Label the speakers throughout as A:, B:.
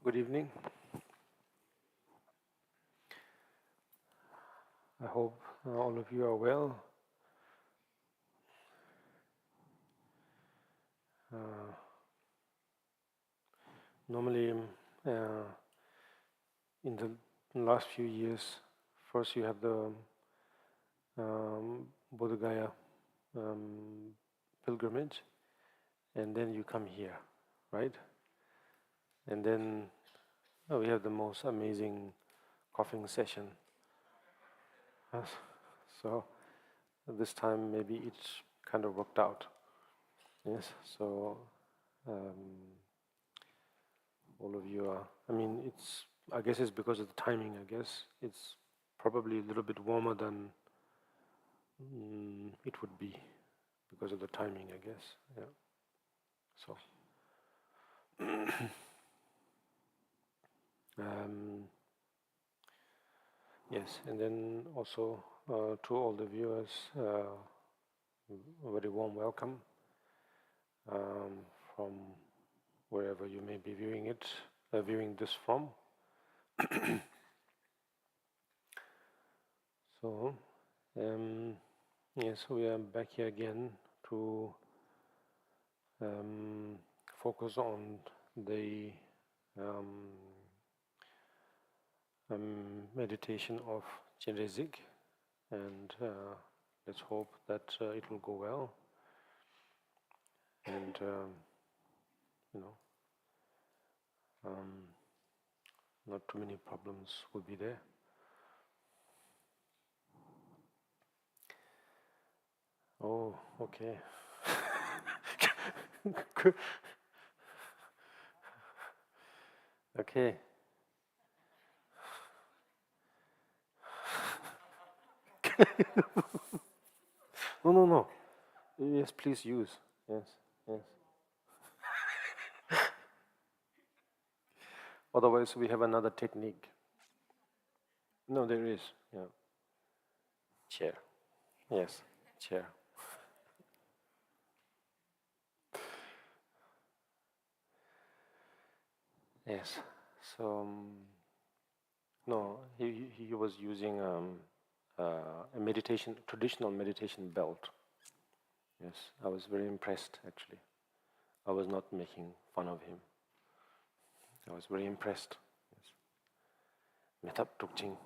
A: Good evening. I hope all of you are well. Normally, in the last few years, first you have the Bodh Gaya pilgrimage, and then you come here, right? And then we have the most amazing coughing session. So this time maybe it's kind of worked out. Yes, so all of you are, I guess it's because of the timing, I guess. It's probably a little bit warmer than it would be because of the timing, I guess. Yeah. So, yes, and then also to all the viewers, a very warm welcome from wherever you may be viewing this from. So, yes, we are back here again to focus on the meditation of Chenrezig, and let's hope that it will go well, and not too many problems will be there. Oh, okay. Okay. No. Yes, please use. Yes. Otherwise, we have another technique. No, there is. Yeah. Chair. Yes, chair. Yes. So, no, he was using a traditional meditation belt. Yes, I was very impressed actually. I was not making fun of him. I was very impressed. Yes. Metap tukjing,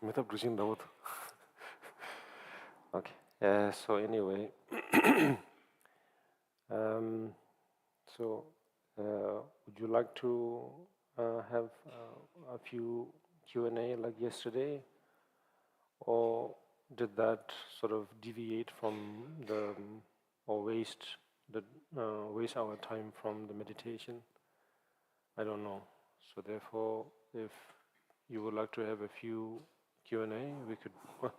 A: metap tukjing dawat. Okay. So anyway, would you like to have a few Q&A like yesterday, or did that sort of deviate from or waste our time from the meditation? I don't know. So therefore, if you would like to have a few Q&A, we could.
B: Perhaps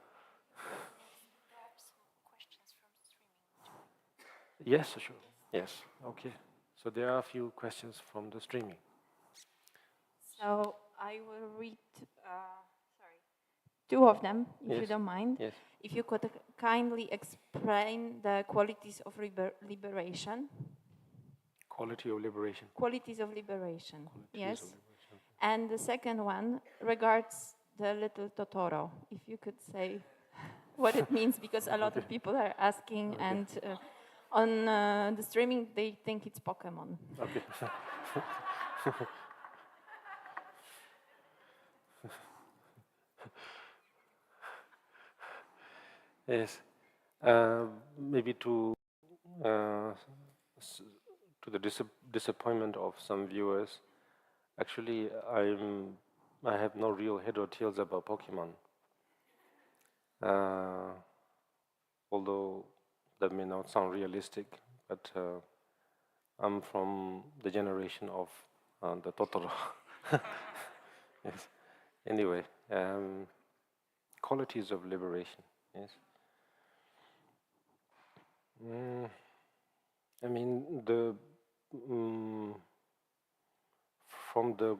B: questions from streaming.
A: Yes, sure. Yes. Okay. So there are a few questions from the streaming.
B: So I will read two of them, if you don't mind.
A: Yes.
B: If you could kindly explain the qualities of liberation.
A: Quality of liberation.
B: Qualities of liberation. Yes.
A: Of liberation.
B: And the second one regards the little Totoro. If you could say what it means, because a lot of people are asking, and on the streaming they think it's Pokemon.
A: Okay. Yes. Maybe to the disappointment of some viewers, actually I have no real head or tails about Pokemon. Although that may not sound realistic, but I'm from the generation of the Totoro. Yes. Anyway, qualities of liberation. Yes. From the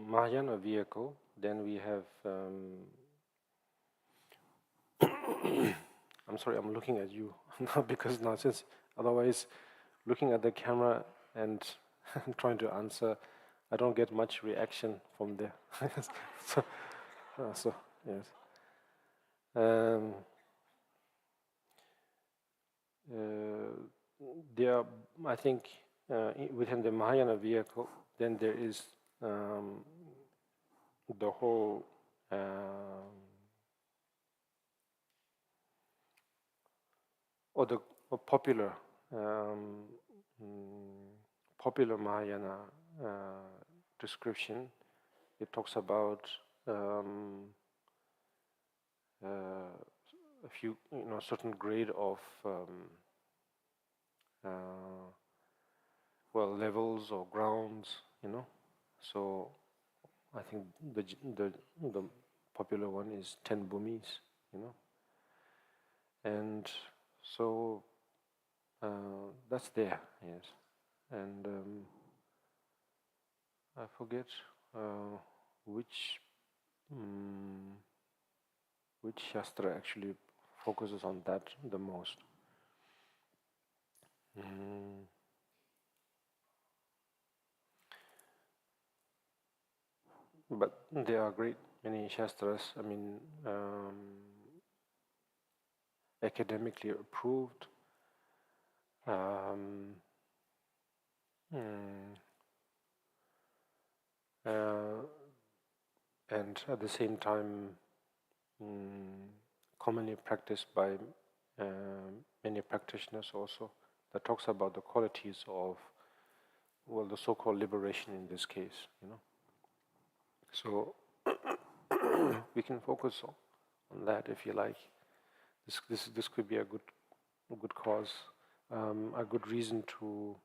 A: Mahayana vehicle, then we have I'm sorry, I'm looking at you because now since otherwise looking at the camera and trying to answer, I don't get much reaction from there. so, so yes. Um, there, I think, within the Mahayana vehicle, then there is the whole or the popular popular Mahayana description. It talks about a few, certain grade of levels or grounds. So I think the popular one is 10 bhumis. And so that's there, yes. And I forget which shastra actually focuses on that the most. But there are great many shastras, I mean, academically approved, and at the same time commonly practiced by many practitioners also, that talks about the qualities of, the so-called liberation in this case. So we can focus on that if you like. This could be a good cause, a good reason to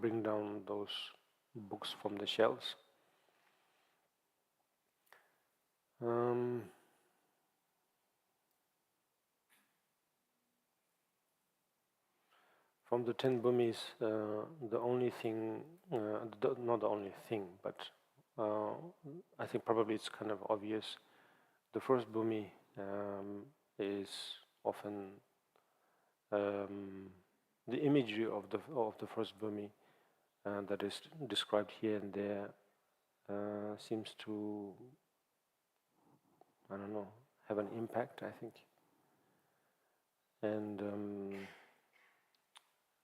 A: bring down those books from the shelves. From the 10 bhumis, the only thing, not the only thing, but I think probably it's kind of obvious. The first bhumi is often the imagery of the first bhumi that is described here and there seems to, I don't know, have an impact, I think. And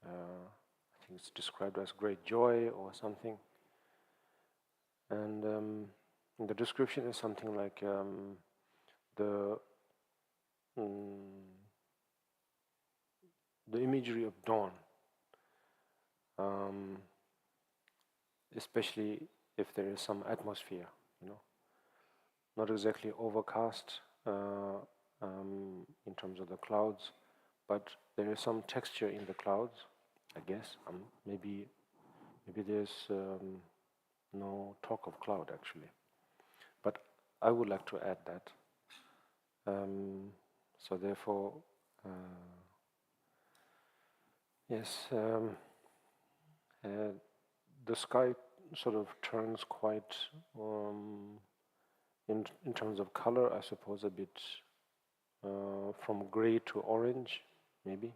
A: I think it's described as great joy or something. And the description is something like the imagery of dawn, especially if there is some atmosphere, not exactly overcast in terms of the clouds, but there is some texture in the clouds, I guess. Maybe there's no talk of cloud actually, but I would like to add that. So therefore, yes, the sky sort of turns quite, in terms of color, I suppose, a bit from gray to orange, maybe,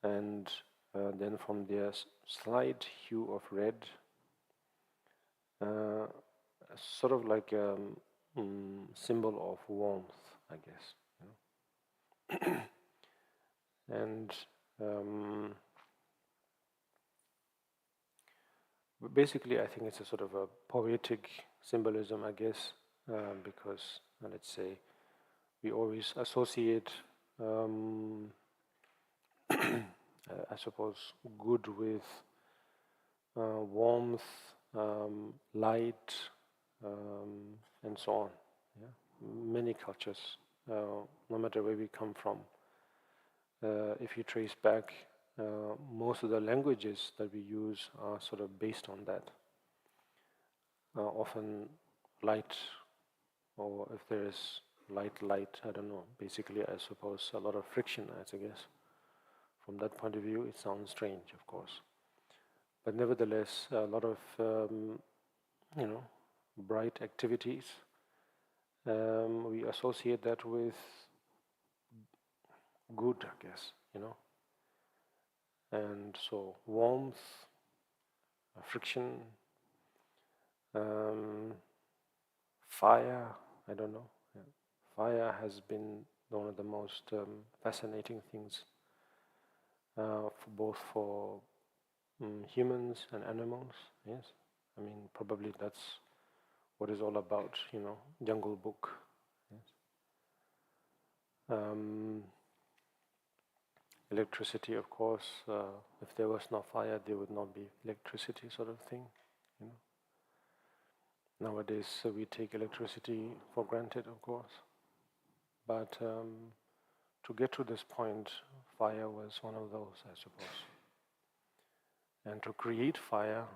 A: and then from their slight hue of red, sort of like a symbol of warmth, I guess. And basically, I think it's a sort of a poetic symbolism, I guess, because let's say we always associate, I suppose, good with warmth, light, and so on. Yeah? Many cultures, no matter where we come from. If you trace back, most of the languages that we use are sort of based on that. Often light, or if there is light, I don't know. Basically, I suppose a lot of friction, I guess. From that point of view, it sounds strange, of course. But nevertheless, a lot of, bright activities, we associate that with good, I guess, and so warmth, friction, fire, I don't know. Yeah. Fire has been one of the most fascinating things for humans and animals. Yes, I mean probably that's what it's all about. Jungle Book. Yes. Electricity, of course. If there was no fire, there would not be electricity, sort of thing. Nowadays, we take electricity for granted, of course. But to get to this point, fire was one of those, I suppose. And to create fire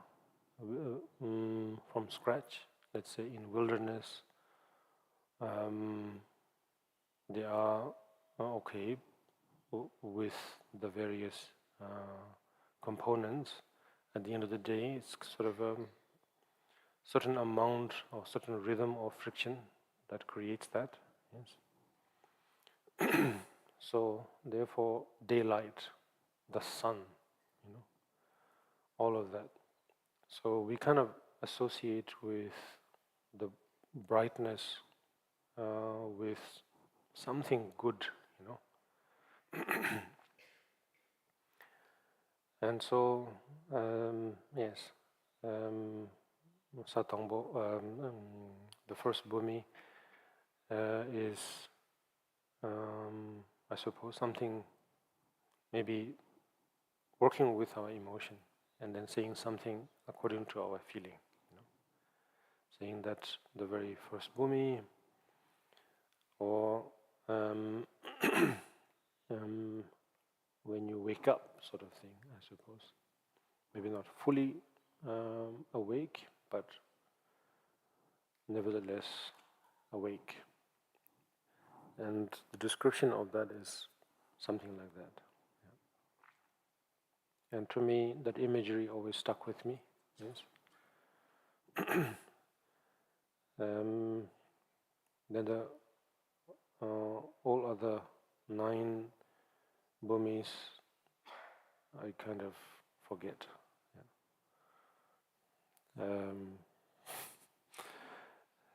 A: from scratch, let's say in wilderness, they are okay with the various components. At the end of the day, it's sort of a certain amount or certain rhythm of friction that creates that. Yes. So therefore, daylight, the sun, all of that. So we kind of associate with the brightness with something good, And so, yes, Satangbo, the first Bhumi, is, I suppose, something maybe working with our emotion and then saying something according to our feeling. Saying that the very first Bhumi, or when you wake up, sort of thing, I suppose. Maybe not fully awake, but nevertheless awake. And the description of that is something like that. Yeah. And to me, that imagery always stuck with me. Yes. Then the all other 9 bhumis, I kind of forget.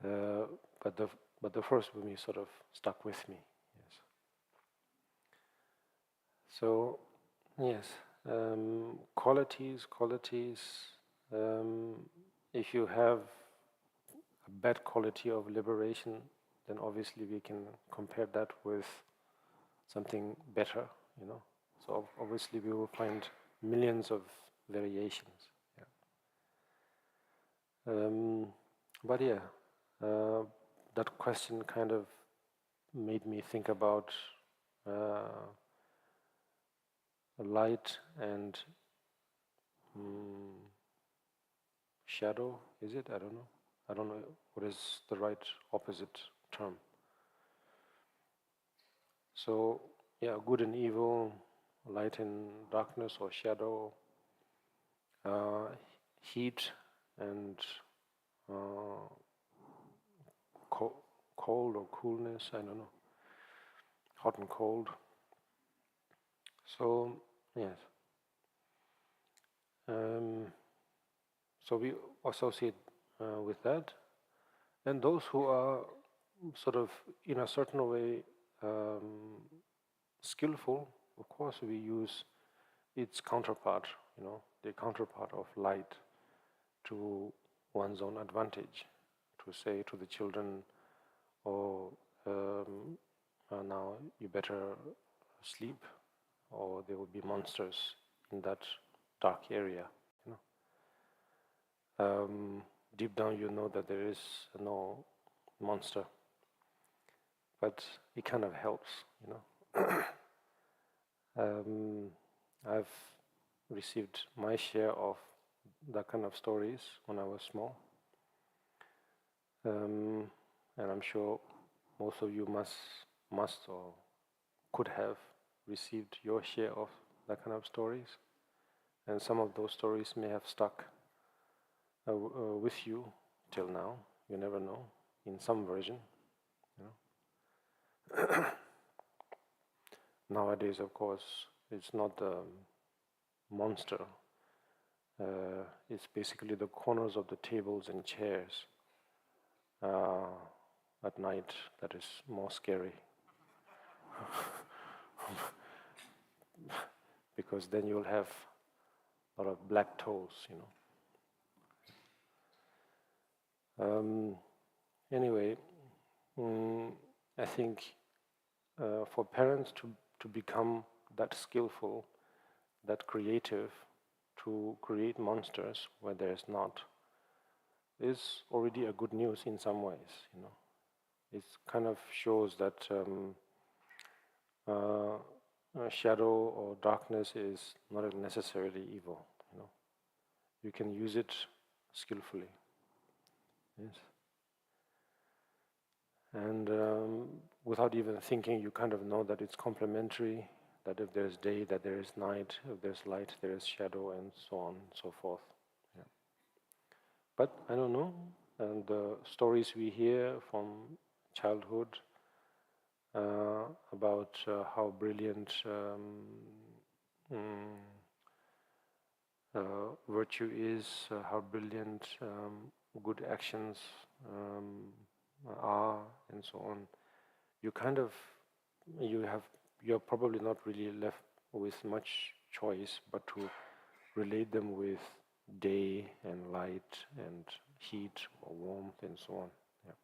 A: Yeah. But the first bhumi sort of stuck with me. Yes. So, yes, qualities. If you have a bad quality of liberation, then obviously we can compare that with something better, So obviously we will find millions of variations. Yeah. But yeah, that question kind of made me think about light and shadow. Is it? I don't know. I don't know what is the right opposite term. So, yeah, good and evil, light and darkness or shadow, heat and cold or coolness, I don't know, hot and cold. So, yes. So we associate with that. And those who are sort of in a certain way skillful, of course we use its counterpart, the counterpart of light to one's own advantage, to say to the children, oh, now you better sleep, or there will be monsters in that dark area. Deep down you know that there is no monster, but it kind of helps, I've received my share of that kind of stories when I was small, and I'm sure most of you must or could have received your share of that kind of stories, and some of those stories may have stuck with you till now. You never know, in some version. Nowadays, of course, it's not the monster. It's basically the corners of the tables and chairs at night that is more scary. Because then you'll have a lot of black toes, Anyway, I think for parents to become that skillful, that creative, to create monsters where there is not, is already a good news in some ways, It kind of shows that shadow or darkness is not necessarily evil, You can use it skillfully. Yes. And without even thinking, you kind of know that it's complementary, that if there's day, that there is night, if there's light, there is shadow, and so on and so forth. Yeah. But I don't know, and the stories we hear from childhood about how brilliant virtue is, how brilliant good actions are, and so on. You're probably not really left with much choice but to relate them with day and light and heat or warmth and so on. Yeah.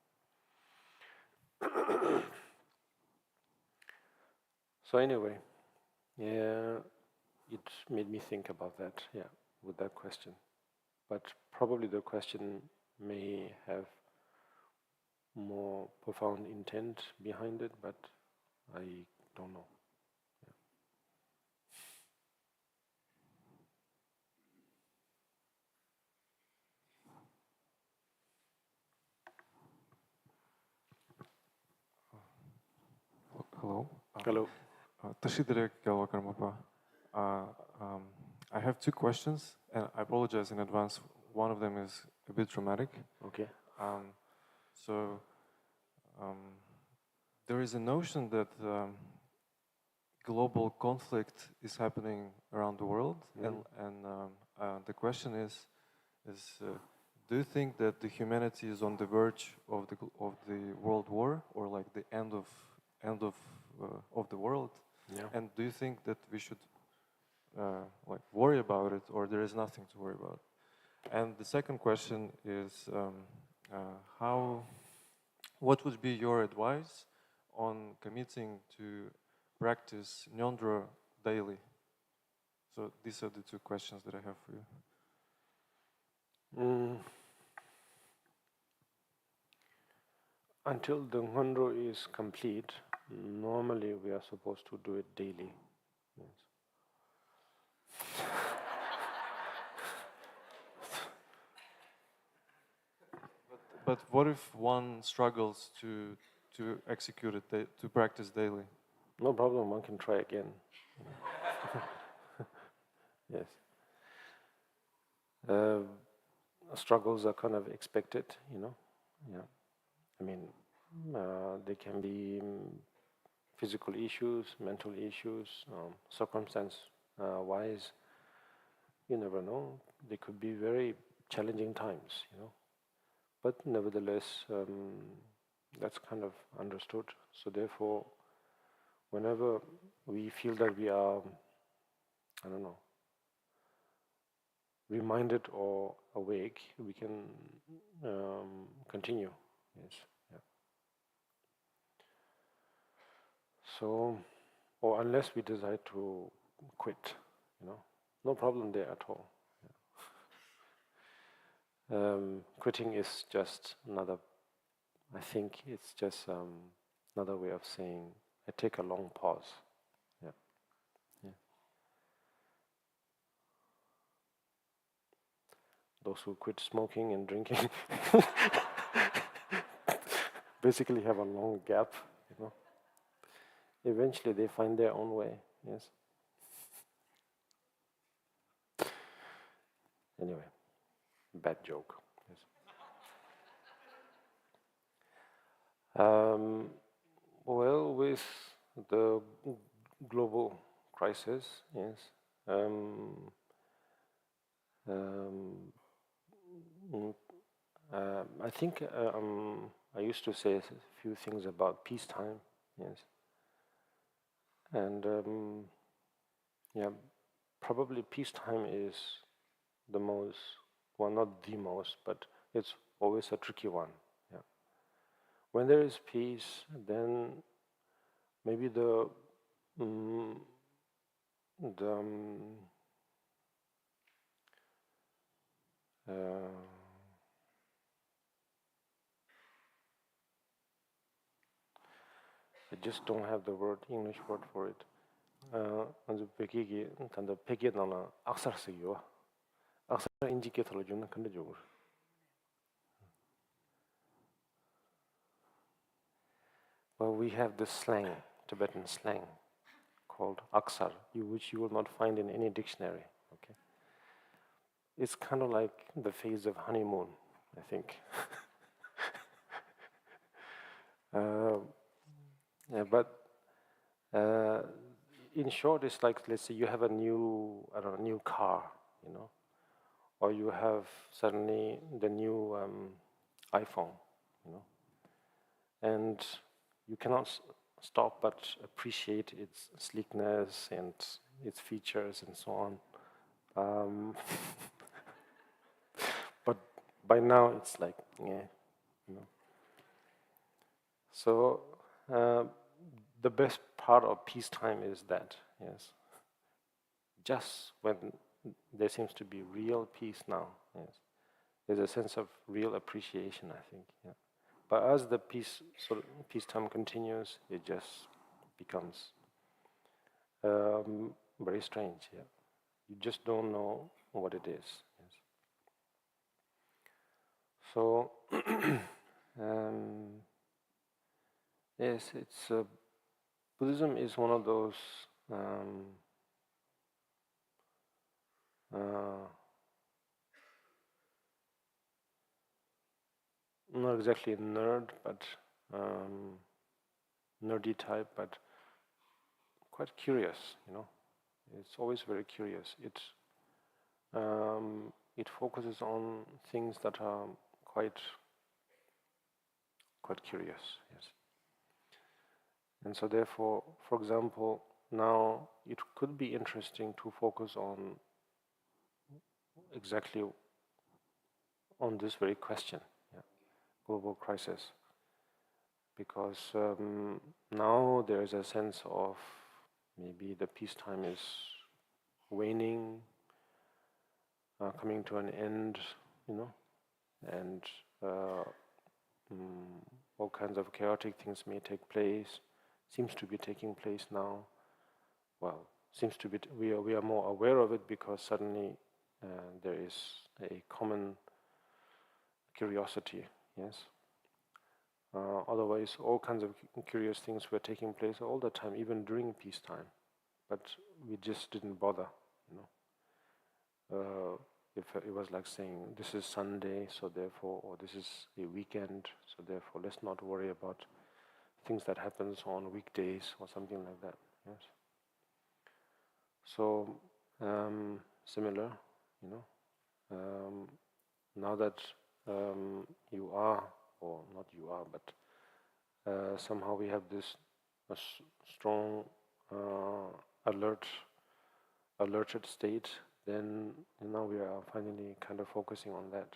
A: So anyway, yeah, it made me think about that, with that question. But probably the question may have more profound intent behind it, but I don't know.
C: Hello.
A: Hello.
C: Thaye Dorje, Gyalwa Karmapa. I have two questions, and I apologize in advance. One of them is a bit dramatic.
A: Okay.
C: So there is a notion that global conflict is happening around the world, and the question is do you think that the humanity is on the verge of the world war, or like the end of the world?
A: Yeah.
C: And do you think that we should like worry about it, or there is nothing to worry about? And the second question is what would be your advice on committing to practice Nyondro daily? So these are the two questions that I have for you.
A: Until the Nyondro is complete, normally we are supposed to do it daily. Yes.
C: But what if one struggles to execute it, to practice daily?
A: No problem, one can try again. Yes. Struggles are kind of expected, Yeah. I mean, they can be physical issues, mental issues, circumstance-wise. You never know. They could be very challenging times, But nevertheless, that's kind of understood. So therefore, whenever we feel that we are, reminded or awake, we can continue. Yes. Yeah. So, or unless we decide to quit, no problem there at all. Quitting is just another, I think it's just another way of saying I take a long pause. Yeah. Those who quit smoking and drinking basically have a long gap, Eventually they find their own way, yes. Anyway, bad joke. Yes. Well, with the global crisis, yes, I think I used to say a few things about peacetime, yes, and yeah, probably peacetime is the most, well, not the most, but it's always a tricky one. Yeah, when there is peace, then maybe mm, the I just don't have the English word for it. 먼저 베기기 단다 베기나나 악사르스요. 악사 인지께 들어주는 근대적으로. Well, we have this slang, Tibetan slang, called aksar, which you will not find in any dictionary. Okay, it's kind of like the phase of honeymoon, I think. Yeah, but in short, it's like, let's say you have a new, I don't know, new car, you know, or you have suddenly the new iPhone, you know, and you cannot stop but appreciate its sleekness and its features and so on. But by now it's like, yeah, you know. So the best part of peacetime is that, yes, just when there seems to be real peace now, yes, there's a sense of real appreciation, I think. Yeah. But as the peacetime continues, it just becomes very strange. Yeah, you just don't know what it is. Yes. So yes, it's Buddhism is one of those not exactly a nerd, but nerdy type, but quite curious. You know, it's always very curious. It focuses on things that are quite curious. Yes. And so therefore, for example, now it could be interesting to focus on exactly on this very question, yeah, global crisis, because now there is a sense of maybe the peacetime is waning, coming to an end, you know, and all kinds of chaotic things may take place, seems to be taking place now. Well, seems to be, we are more aware of it because suddenly there is a common curiosity, yes. Otherwise, all kinds of curious things were taking place all the time, even during peacetime, but we just didn't bother, you know. If it was like saying, this is Sunday, so therefore, or this is a weekend, so therefore, let's not worry about things that happens on weekdays or something like that, yes. So, similar, you know, now that you are, or not you are, but somehow we have this strong alerted state, then now we are finally kind of focusing on that.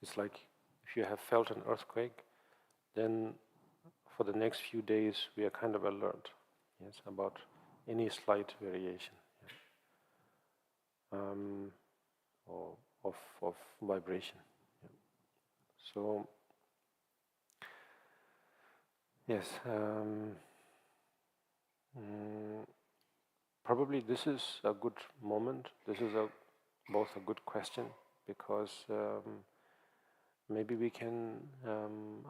A: It's like if you have felt an earthquake, then for the next few days we are kind of alert, yes, about any slight variation, yeah, or of vibration. Yeah. So yes, probably this is a good moment. This is both a good question because maybe we can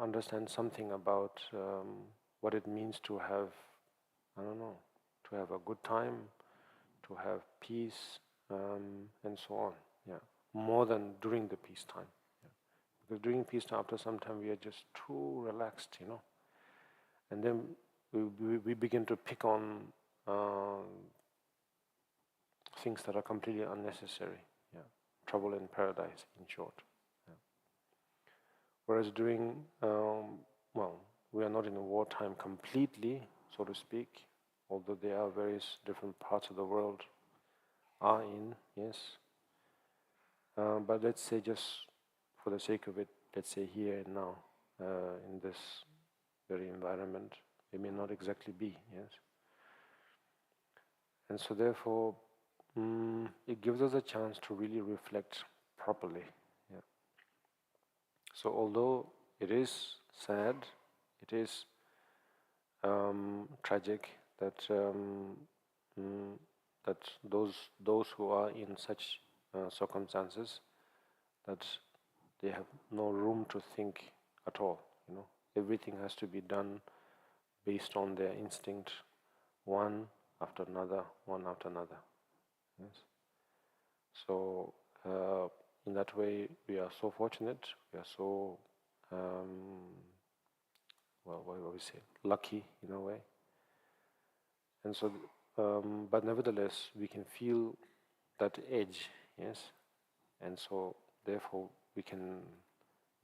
A: understand something about what it means to have, I don't know, to have a good time, to have peace, and so on. Yeah, more than during the peacetime. Yeah. Because during peacetime, after some time, we are just too relaxed, you know. and then we begin to pick on things that are completely unnecessary. Yeah, trouble in paradise, in short. Yeah. Whereas during, well, we are not in a wartime completely, so to speak, although there are various different parts of the world are in, yes. But let's say, just for the sake of it, let's say here and now, in this very environment, it may not exactly be, yes. And so therefore, it gives us a chance to really reflect properly. Yeah. So although it is sad, it is tragic that that those who are in such circumstances, that they have no room to think at all. Everything has to be done based on their instinct, one after another, one after another. Yes. So in that way, we are so fortunate. We are so well, what do we say? Lucky in a way. And so, but nevertheless, we can feel that edge, yes. And so, therefore, we can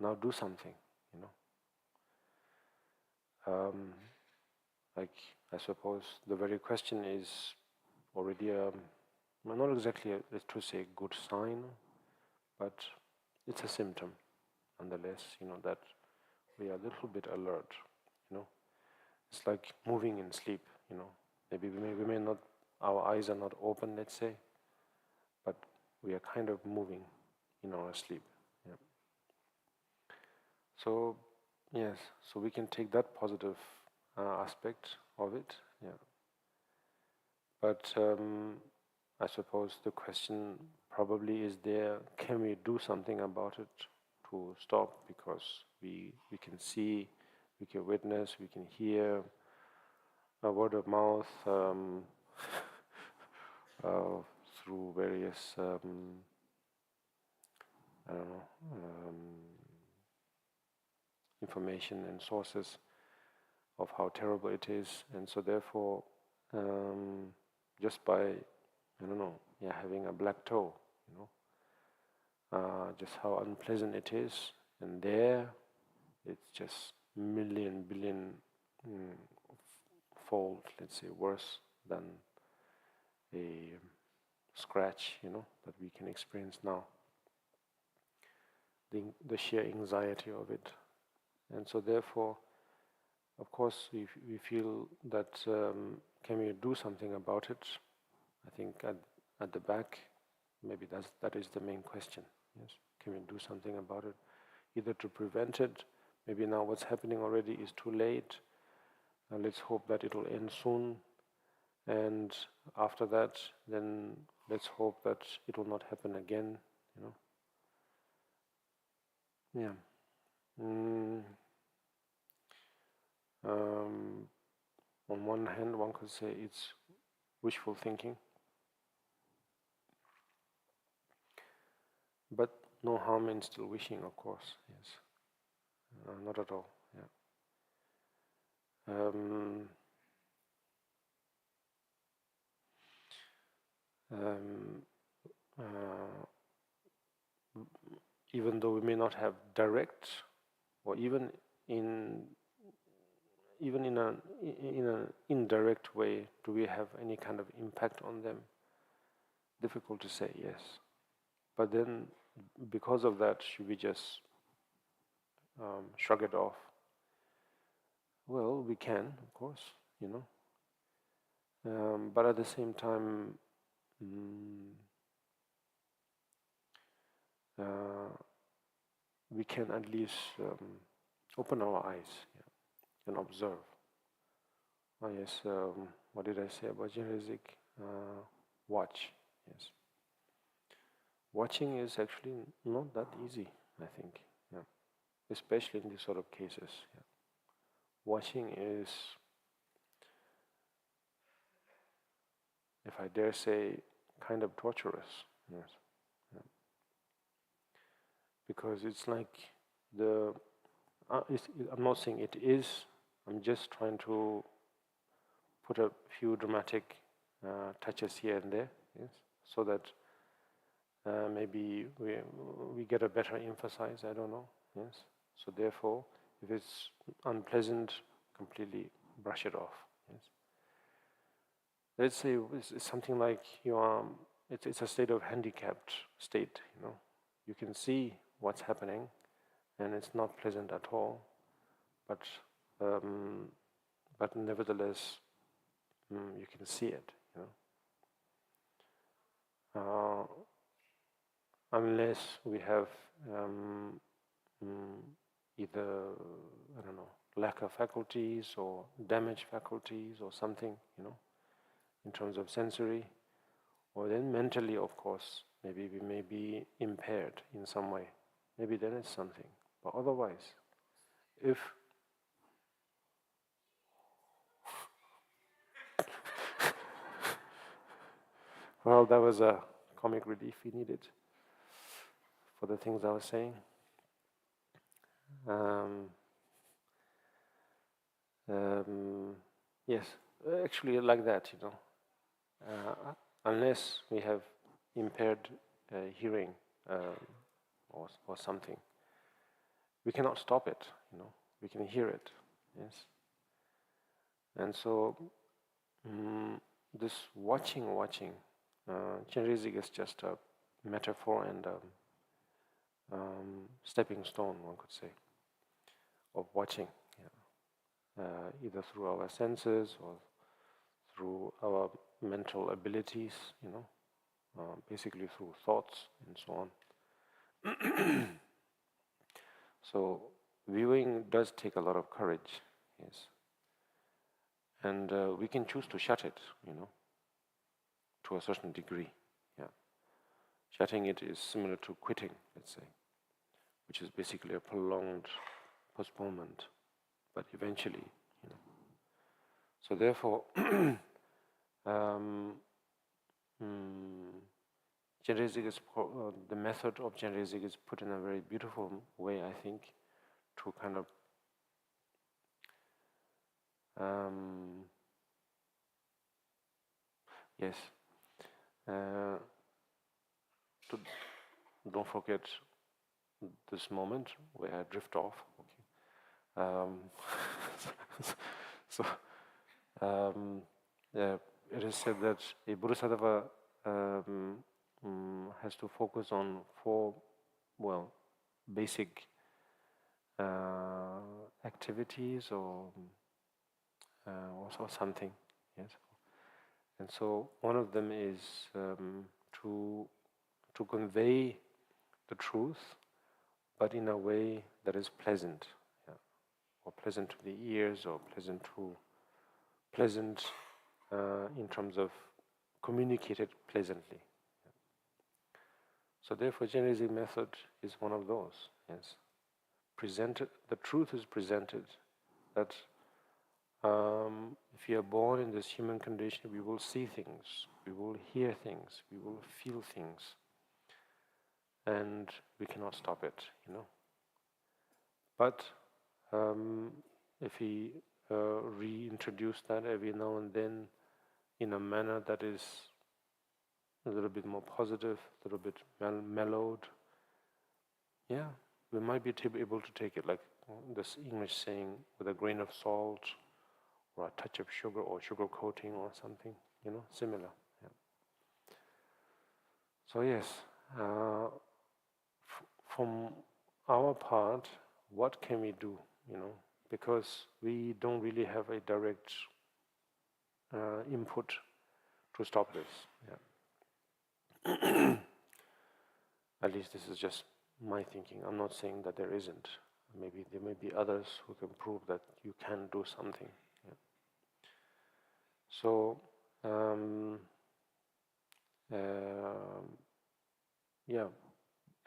A: now do something. Like, I suppose the very question is already well, not exactly, let's to say, good sign, but it's a symptom, nonetheless. That we are a little bit alert. It's like moving in sleep. Maybe we may not, our eyes are not open, let's say, but we are kind of moving in our sleep. Yeah. So yes, so we can take that positive aspect of it. Yeah. But I suppose the question probably is there: can we do something about it to stop? Because we can see, we can witness, we can hear. A word of mouth through various, I don't know, information and sources of how terrible it is, and so therefore, just by, I don't know, having a black toe, just how unpleasant it is, and there, it's just billion fold, let's say, worse than a scratch, that we can experience now. The sheer anxiety of it. And so therefore, of course, we feel that can we do something about it? I think at the back, maybe that is the main question. Yes, can we do something about it? Either to prevent it, maybe now what's happening already is too late. Let's hope that it'll end soon, and after that, then let's hope that it will not happen again. Yeah. On one hand, one could say it's wishful thinking, but no harm in still wishing, of course. Yes, not at all. Yeah. Even though we may not have direct, or even in an indirect way, do we have any kind of impact on them? Difficult to say, yes. But then, because of that, should we just shrug it off? Well, we can, of course, but at the same time, we can at least open our eyes, and observe. Oh yes, what did I say about Chenrezig? Watch, yes. Watching is actually not that easy, I think, especially in these sort of cases. Watching is, if I dare say, kind of torturous, yes. Because it's like I'm not saying it is I'm just trying to put a few dramatic touches here and there, yes, so that maybe we get a better emphasis. I don't know, yes. So therefore, if it's unpleasant, completely brush it off. Yes. Let's say it's something like you are. It's a state of handicapped state. You can see what's happening, and it's not pleasant at all. But nevertheless, you can see it. Unless we have either, I don't know, lack of faculties or damaged faculties or something, in terms of sensory, or then mentally, of course, maybe we may be impaired in some way. Maybe then it's something. But otherwise, if well, that was a comic relief we needed for the things I was saying. Yes, actually like that, unless we have impaired hearing or something, we cannot stop it, we can hear it, yes. And so this watching, Chenrezig is just a metaphor and a stepping stone, one could say, of watching, either through our senses or through our mental abilities, basically through thoughts and so on. So viewing does take a lot of courage, yes. And we can choose to shut it, to a certain degree. Yeah, shutting it is similar to quitting, let's say, which is basically a prolonged postponement, but eventually, So therefore, Chenrezig is the method of Chenrezig is put in a very beautiful way, I think, to kind of yes. Don't forget this moment where I drift off. Okay. So it is said that a Bodhisattva has to focus on four, basic activities or something. Yes. And so one of them is to convey the truth, but in a way that is pleasant, or pleasant to the ears, or pleasant in terms of communicated pleasantly. So therefore, Chenrezig method is one of those. Yes, presented. The truth is presented that if we are born in this human condition, we will see things, we will hear things, we will feel things, and we cannot stop it, But if we reintroduce that every now and then in a manner that is a little bit more positive, a little bit mellowed, we might be able to take it, like this English saying, with a grain of salt, or a touch of sugar, or sugar coating, or something, similar. Yeah. So yes, from our part, what can we do, because we don't really have a direct input to stop this. Yeah. At least this is just my thinking. I'm not saying that there isn't. Maybe there may be others who can prove that you can do something. Yeah. So,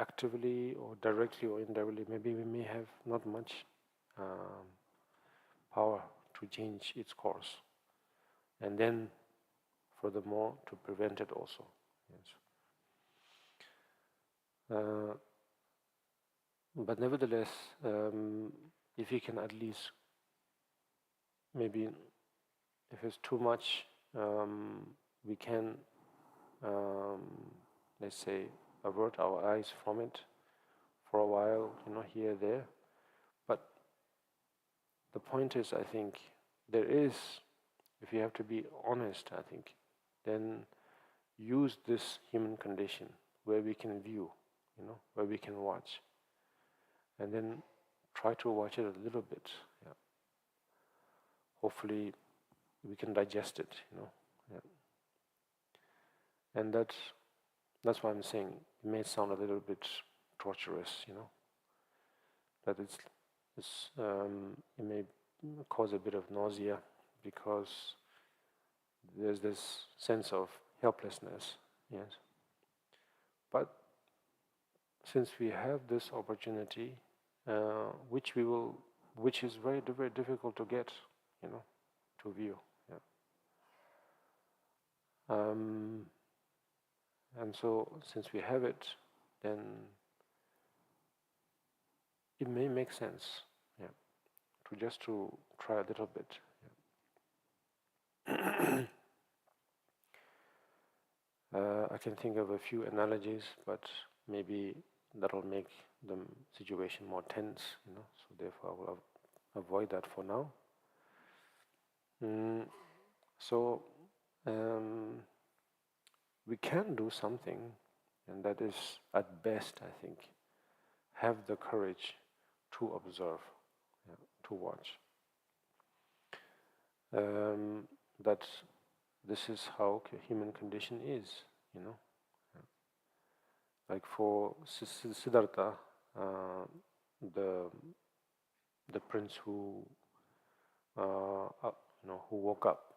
A: actively or directly or indirectly, maybe we may have not much power to change its course, and then furthermore to prevent it also. Yes. But nevertheless, if we can at least maybe if it's too much, we can, let's say, avert our eyes from it for a while, here, there. But the point is, I think, there is, if you have to be honest, I think, then use this human condition where we can view, where we can watch. And then try to watch it a little bit. Yeah. Hopefully we can digest it, Yeah. And that's why I'm saying it may sound a little bit torturous, that it may cause a bit of nausea because there's this sense of helplessness, yes. But since we have this opportunity, which is very, very difficult to get, to view, yeah. And so, since we have it, then it may make sense, yeah, to try a little bit. Yeah. I can think of a few analogies, but maybe that'll make the situation more tense, so therefore I will avoid that for now. So we can do something, and that is, at best, I think, have the courage to observe, to watch. That this is how human condition is, Like for Siddhartha, the prince who who woke up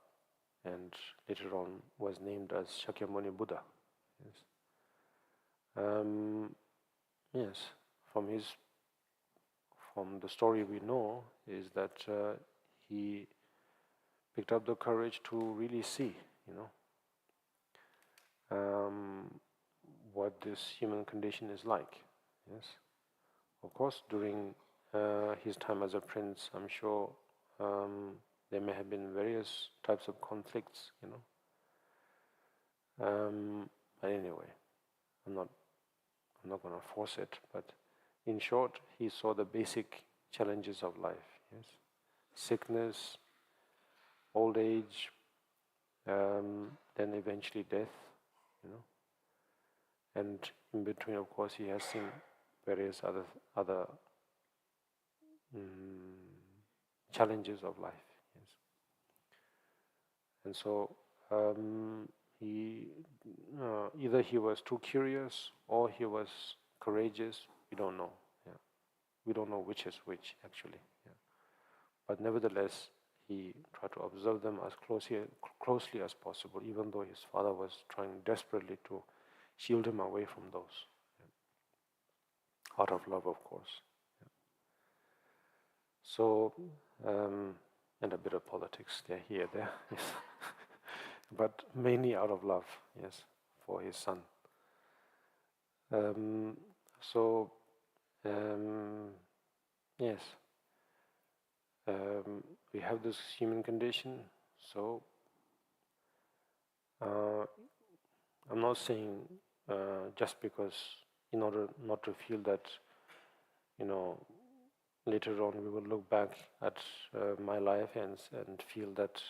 A: and later on was named as Shakyamuni Buddha. Yes, from the story we know is that he picked up the courage to really see, what this human condition is like. Yes, of course, during his time as a prince, I'm sure there may have been various types of conflicts, But anyway, I'm not going to force it. But in short, he saw the basic challenges of life. Yes, sickness, old age, then eventually death. And in between, of course, he has seen various other challenges of life. Yes. And so either he was too curious or he was courageous. We don't know. Yeah. We don't know which is which, actually. Yeah. But nevertheless, he tried to observe them as closely as possible, even though his father was trying desperately to shield him away from those. Yeah. Out of love, of course. Yeah. So, and a bit of politics there, here, there. Yes. But mainly out of love, yes, for his son. Yes, we have this human condition, so I'm not saying just because, in order not to feel that, later on we will look back at my life and feel that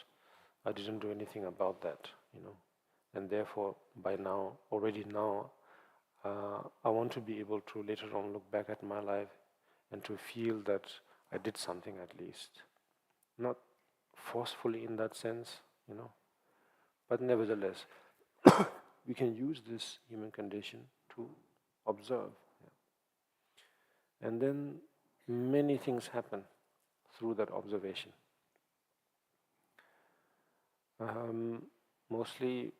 A: I didn't do anything about that, and therefore already now, I want to be able to later on look back at my life and to feel that I did something at least. Not forcefully in that sense, but nevertheless, we can use this human condition to observe. Yeah. And then many things happen through that observation. Mostly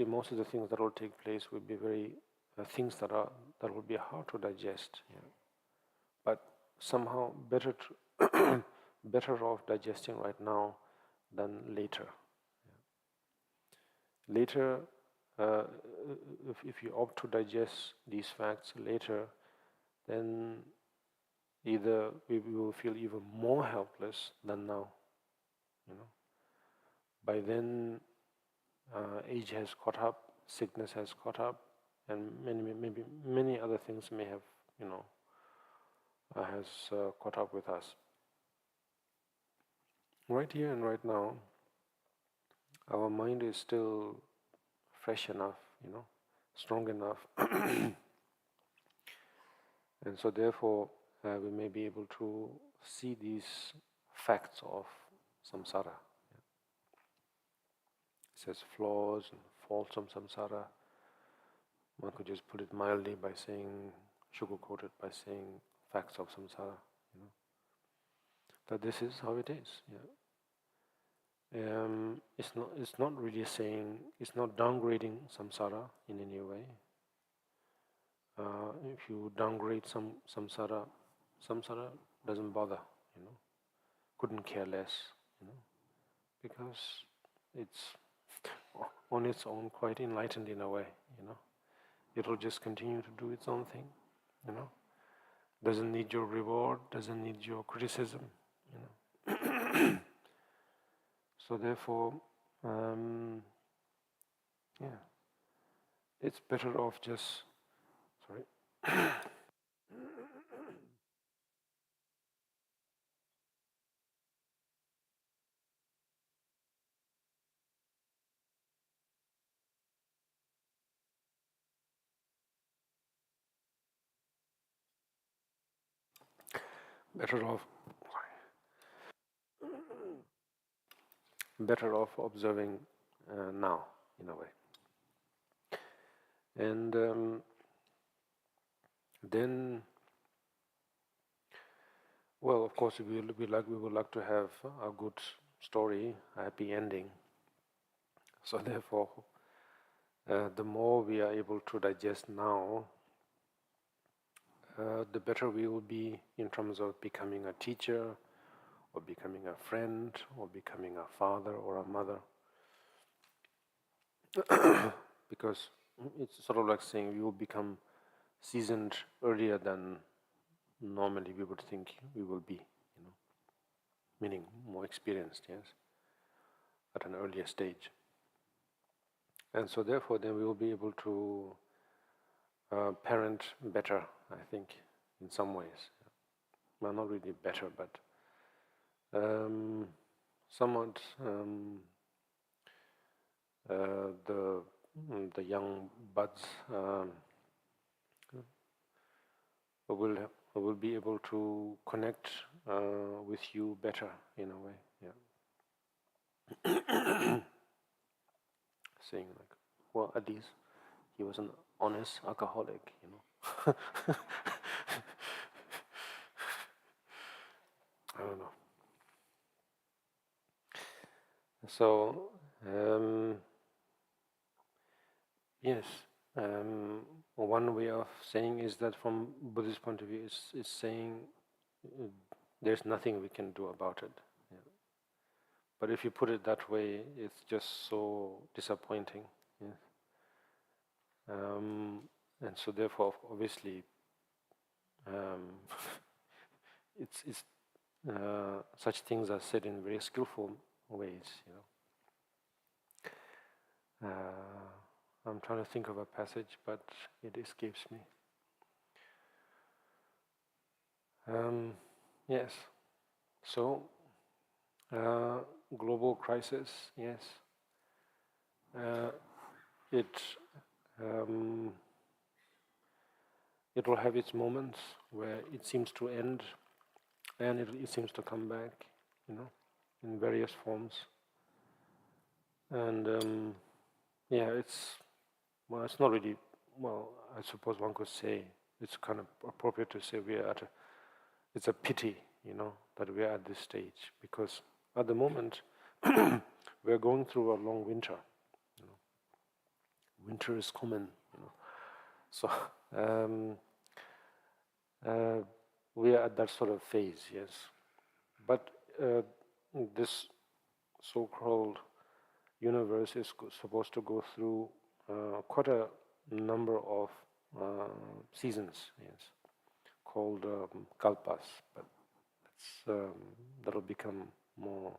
A: most of the things that will take place will be very things that will be hard to digest. Yeah. But somehow better off digesting right now than later. Yeah. Later, if you opt to digest these facts later, then either we will feel even more helpless than now. By then, age has caught up, sickness has caught up, and maybe many other things may have, has caught up with us. Right here and right now, our mind is still fresh enough, strong enough, and so therefore we may be able to see these facts of samsara. It says flaws and faults of samsara. One could just put it mildly by saying, sugarcoat it by saying facts of samsara. That this is how it is. It's not really saying, it's not downgrading samsara in any way. If you downgrade samsara doesn't bother, couldn't care less, because it's on its own quite enlightened in a way, It'll just continue to do its own thing, Doesn't need your reward, doesn't need your criticism, So therefore, it's better off just, better off observing now, in a way. And then, well, of course, we would like to have a good story, a happy ending. So therefore, the more we are able to digest now, the better we will be in terms of becoming a teacher, or becoming a friend, or becoming a father or a mother. Because it's sort of like saying we will become seasoned earlier than normally we would think we will be, meaning more experienced, yes, at an earlier stage. And so therefore then we will be able to parent better, I think, in some ways. Well, not really better, but somewhat the young buds will be able to connect with you better in a way. Saying like, well, at least he was an honest alcoholic, I don't know. So, yes, one way of saying is that from Buddhist point of view is saying there's nothing we can do about it. But if you put it that way, it's just so disappointing. And so therefore, obviously, it's such things are said in very skillful ways. I'm trying to think of a passage, but it escapes me. Yes. So, global crisis, yes. It will have its moments where it seems to end, and it seems to come back, in various forms. And it's not really, I suppose one could say, it's kind of appropriate to say it's a pity, that we are at this stage, because at the moment we are going through a long winter. Winter is common, So we are at that sort of phase, yes. But this so-called universe is supposed to go through quite a number of seasons, yes, called kalpas, but that'll become more.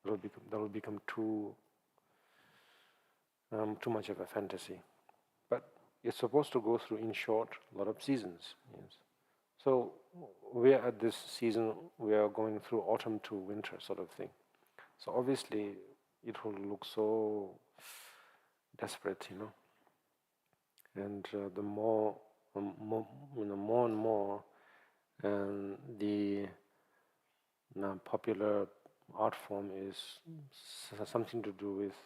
A: That'll become too much of a fantasy. But it's supposed to go through, in short, a lot of seasons. Yes. So we are at this season. We are going through autumn to winter sort of thing. So obviously, it will look so desperate, And the more and more, the popular art form is something to do with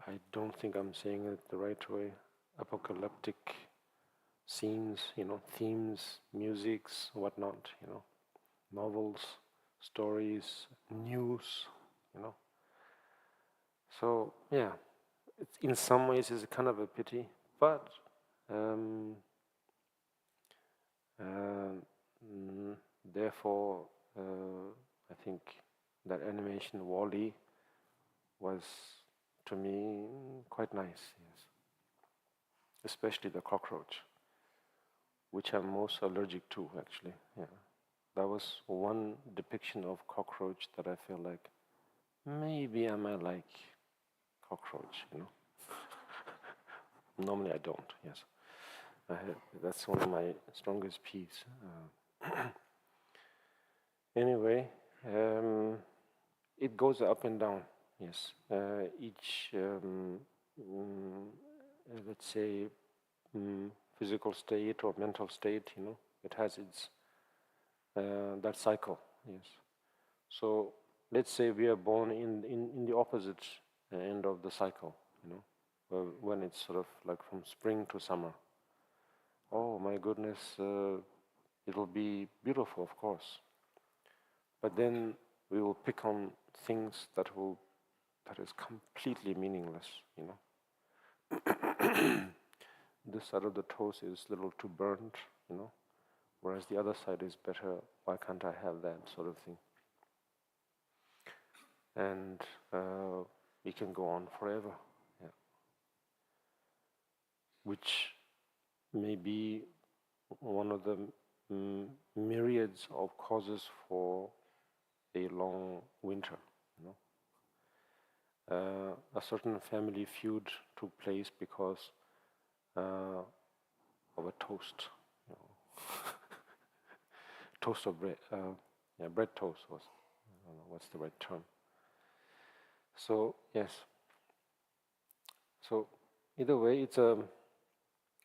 A: I don't think I'm saying it the right way. Apocalyptic scenes, themes, musics, whatnot, novels, stories, news, So yeah, in some ways it's a kind of a pity, but therefore I think that animation Wall-E was, to me, quite nice. Yes, especially the cockroach, which I'm most allergic to, actually. Yeah, that was one depiction of cockroach that I feel like maybe I might like cockroach. Normally I don't. Yes, that's one of my strongest peeves. Anyway, it goes up and down. Yes, each let's say physical state or mental state, it has its that cycle. Yes. So let's say we are born in the opposite end of the cycle, when it's sort of like from spring to summer. Oh my goodness, it'll be beautiful, of course. But then we will pick on things that is completely meaningless, This side of the toast is a little too burnt, whereas the other side is better. Why can't I have that sort of thing? And we can go on forever, which may be one of the myriads of causes for a long winter. A certain family feud took place because of a toast, toast of bread. Bread toast was. I don't know what's the right term. So yes. So either way, it's a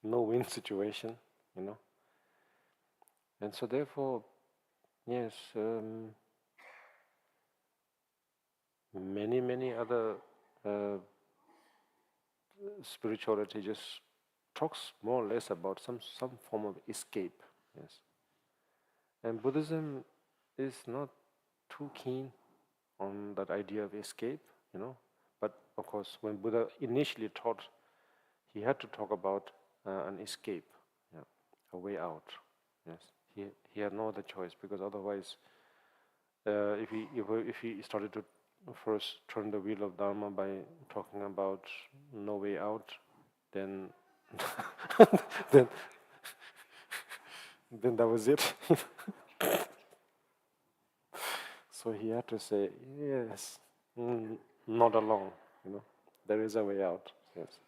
A: no-win situation, And so therefore, yes, many other spirituality just talks more or less about some form of escape. Yes. And Buddhism is not too keen on that idea of escape, But of course, when Buddha initially taught, he had to talk about an escape, a way out. Yes, he had no other choice, because otherwise, if he started to first turn the wheel of Dharma by talking about no way out, then then that was it. So he had to say, yes, not alone, there is a way out. Yes.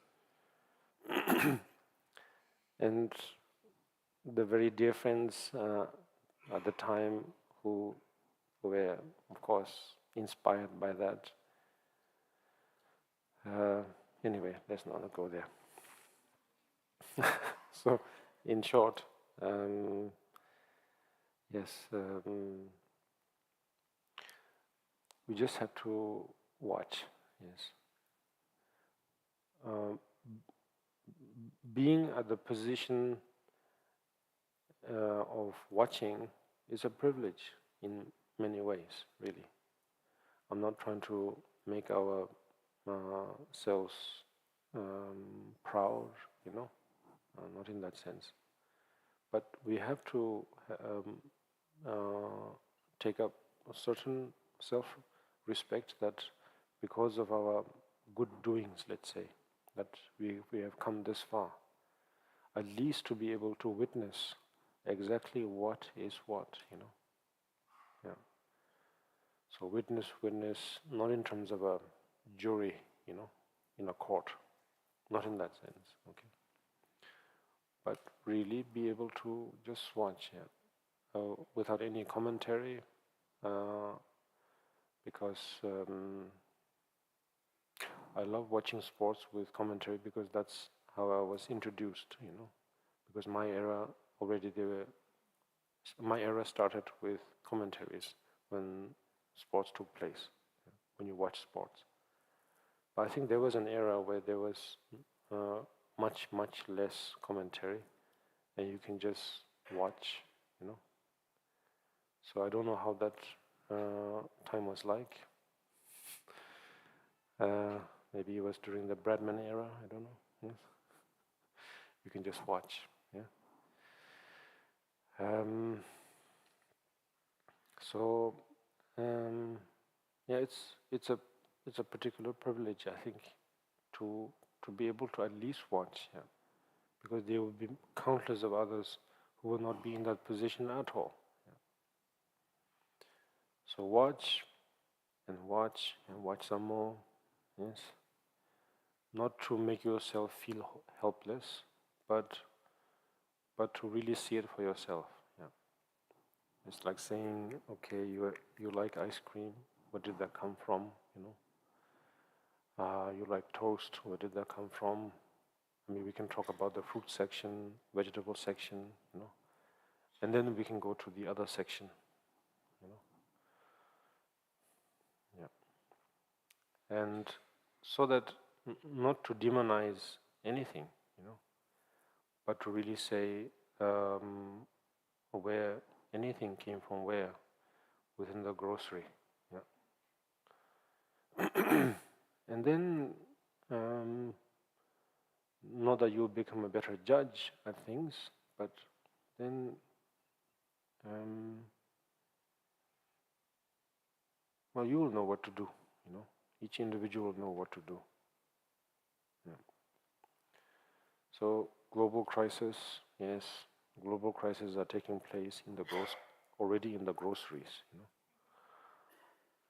A: And the very dear friends at the time who were, of course, inspired by that. Anyway, let's not go there. So, in short, yes, we just have to watch. Yes. Being at the position of watching is a privilege in many ways, really. I'm not trying to make our selves proud, not in that sense. But we have to take up a certain self-respect that because of our good doings, let's say, that we have come this far. At least to be able to witness exactly what is what, Yeah. So witness, not in terms of a jury, in a court, not in that sense, okay. But really be able to just watch, without any commentary, because I love watching sports with commentary because that's how I was introduced, because my era started with commentaries when sports took place, when you watch sports. But I think there was an era where there was much less commentary, and you can just watch, So I don't know how that time was like. Maybe it was during the Bradman era, I don't know. Yes. You can just watch, yeah. Yeah, it's a particular privilege, I think, to be able to at least watch, yeah, because there will be countless of others who will not be in that position at all. Yeah. So watch and watch and watch some more, yes. Not to make yourself feel helpless, but to really see it for yourself. Yeah. It's like saying, okay, you like ice cream. Where did that come from? You like toast. Where did that come from? I mean, we can talk about the fruit section, vegetable section, and then we can go to the other section, Yeah. And so that not to demonize anything, but to really say where anything came from where within the grocery. Yeah. And then not that you'll become a better judge at things, but then well, you will know what to do. Each individual will know what to do. Yeah. So global crisis, yes, global crises are taking place already in the groceries.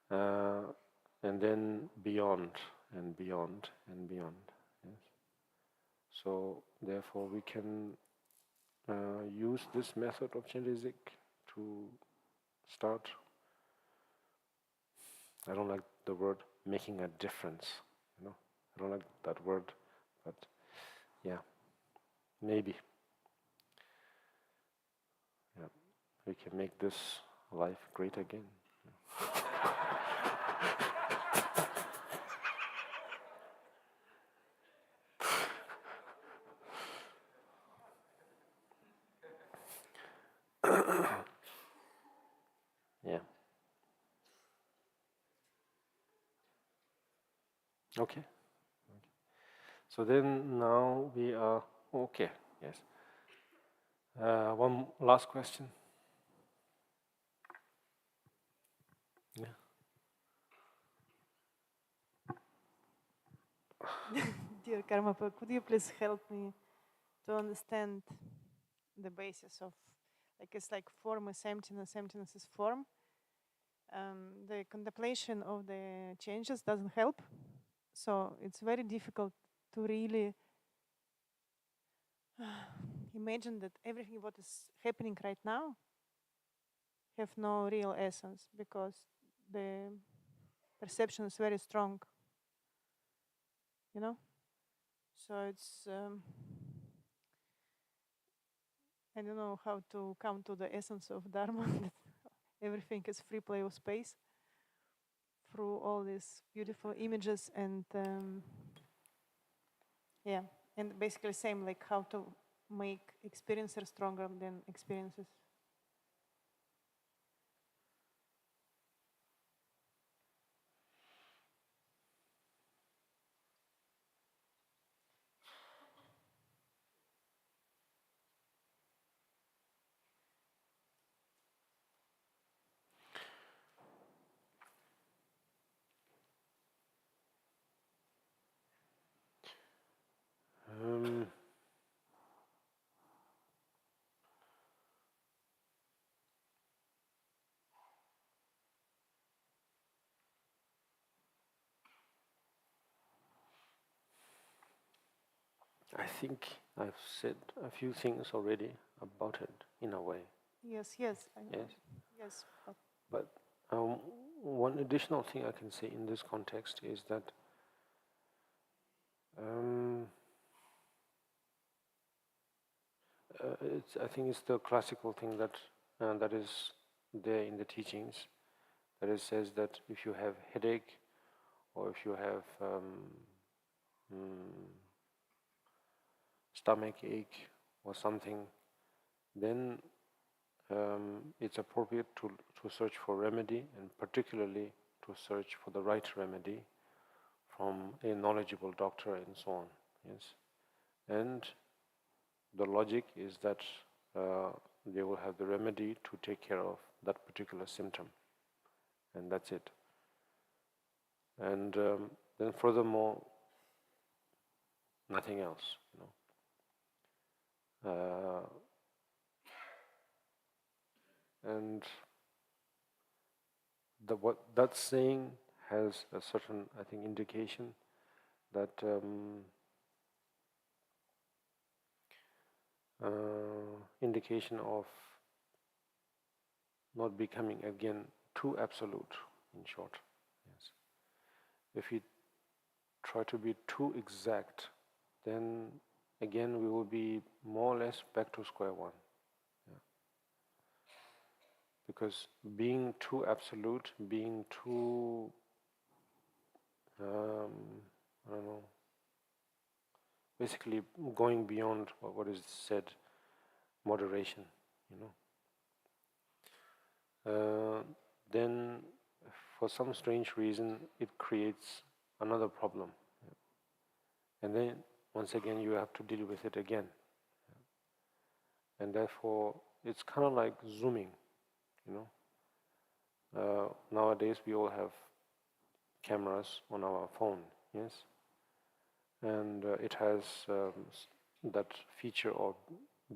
A: And then beyond and beyond and beyond. Yes. So therefore, we can use this method of Chenrezig to start. I don't like the word making a difference. I don't like that word, but yeah, maybe. Yeah, we can make this life great again. Yeah. Okay. So then now we are okay. Yes. One last question. Yeah.
D: Dear Karmapa, could you please help me to understand the basis of, it's like form is emptiness, emptiness is form. The contemplation of the changes doesn't help. So it's very difficult to really imagine that everything what is happening right now have no real essence, because the perception is very strong, So it's, I don't know how to come to the essence of Dharma, that everything is free play of space through all these beautiful images, and yeah, and basically same like how to make experiencer stronger than experiences.
A: I think I've said a few things already about it in a way.
D: Yes,
A: Yes.
D: yes.
A: But one additional thing I can say in this context is that I think it's the classical thing that is there in the teachings, that it says that if you have headache or if you have stomach ache or something, then it's appropriate to search for remedy, and particularly to search for the right remedy from a knowledgeable doctor and so on. Yes, and the logic is that they will have the remedy to take care of that particular symptom, and that's it. And then furthermore, nothing else. And what that saying has a certain, I think, indication that indication of not becoming again too absolute, in short. Yes. If we try to be too exact, then again we will be more or less back to square one. Yeah. Because being too absolute, being too, I don't know, basically going beyond what is said, moderation, then for some strange reason it creates another problem. And then once again you have to deal with it again. And therefore it's kind of like zooming, nowadays we all have cameras on our phone, yes? And it has that feature of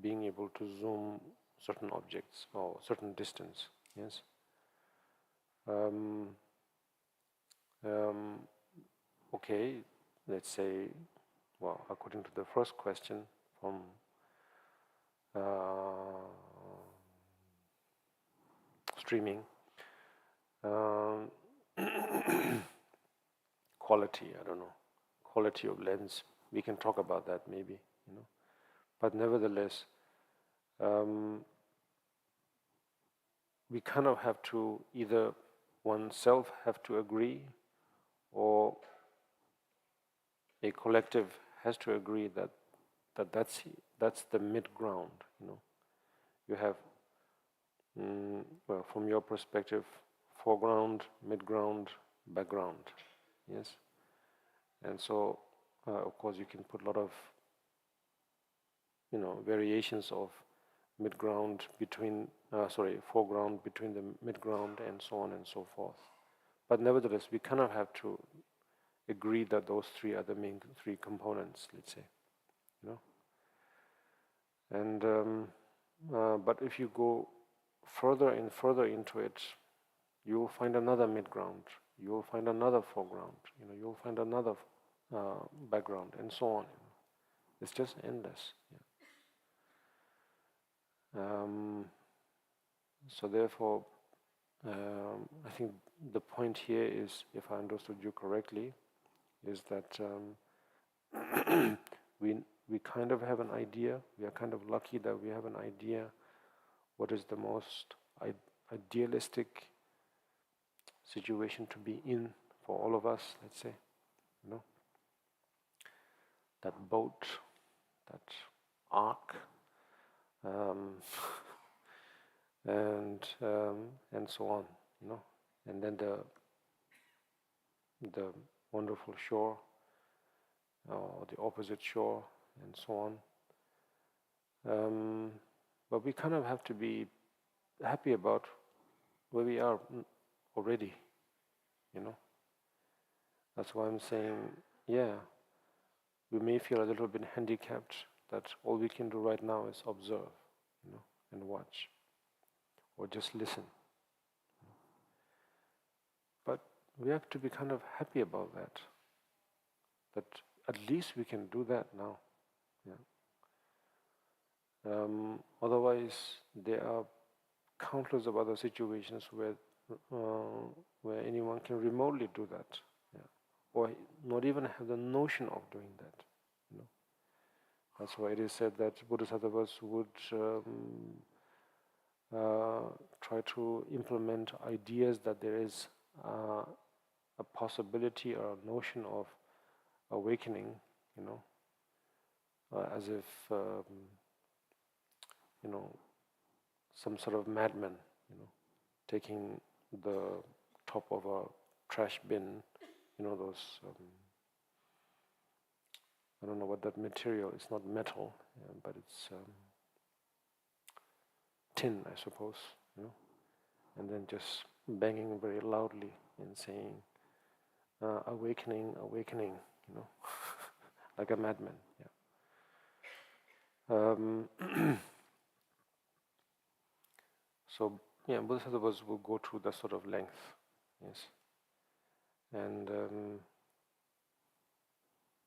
A: being able to zoom certain objects or certain distance, yes? Okay, let's say, well, according to the first question from streaming, quality, I don't know, quality of lens, we can talk about that maybe, but nevertheless, we kind of have to, either oneself have to agree, or a collective has to agree that's the mid ground. You have, well, from your perspective, foreground, mid ground, background, yes. And so, of course, you can put a lot of, variations of mid-ground between, foreground between the mid-ground and so on and so forth. But nevertheless, we kind of have to agree that those three are the main three components, let's say, And, but if you go further and further into it, you will find another mid-ground, you will find another foreground, you will find another background, and so on. It's just endless. So therefore, I think the point here is, if I understood you correctly, is that we kind of have an idea. We are kind of lucky that we have an idea what is the most idealistic situation to be in for all of us, let's say, that boat, that ark, and so on, and then the wonderful shore, or the opposite shore, and so on. But we kind of have to be happy about where we are already, That's why I'm saying, yeah, we may feel a little bit handicapped that all we can do right now is observe, and watch, or just listen. But we have to be kind of happy about that at least we can do that now, Yeah. Otherwise, there are countless of other situations where anyone can remotely do that, yeah. Or not even have the notion of doing that. You know? That's why it is said that Bodhisattvas would try to implement ideas that there is a possibility or a notion of awakening, you know, as if you know, some sort of madman, you know, taking the top of a trash bin, you know, those, I don't know what that material, it's not metal, but it's tin, I suppose, you know, and then just banging very loudly and saying, awakening, awakening, you know, like a madman, yeah. So, yeah, Bodhisattvas will go through that sort of length, yes. And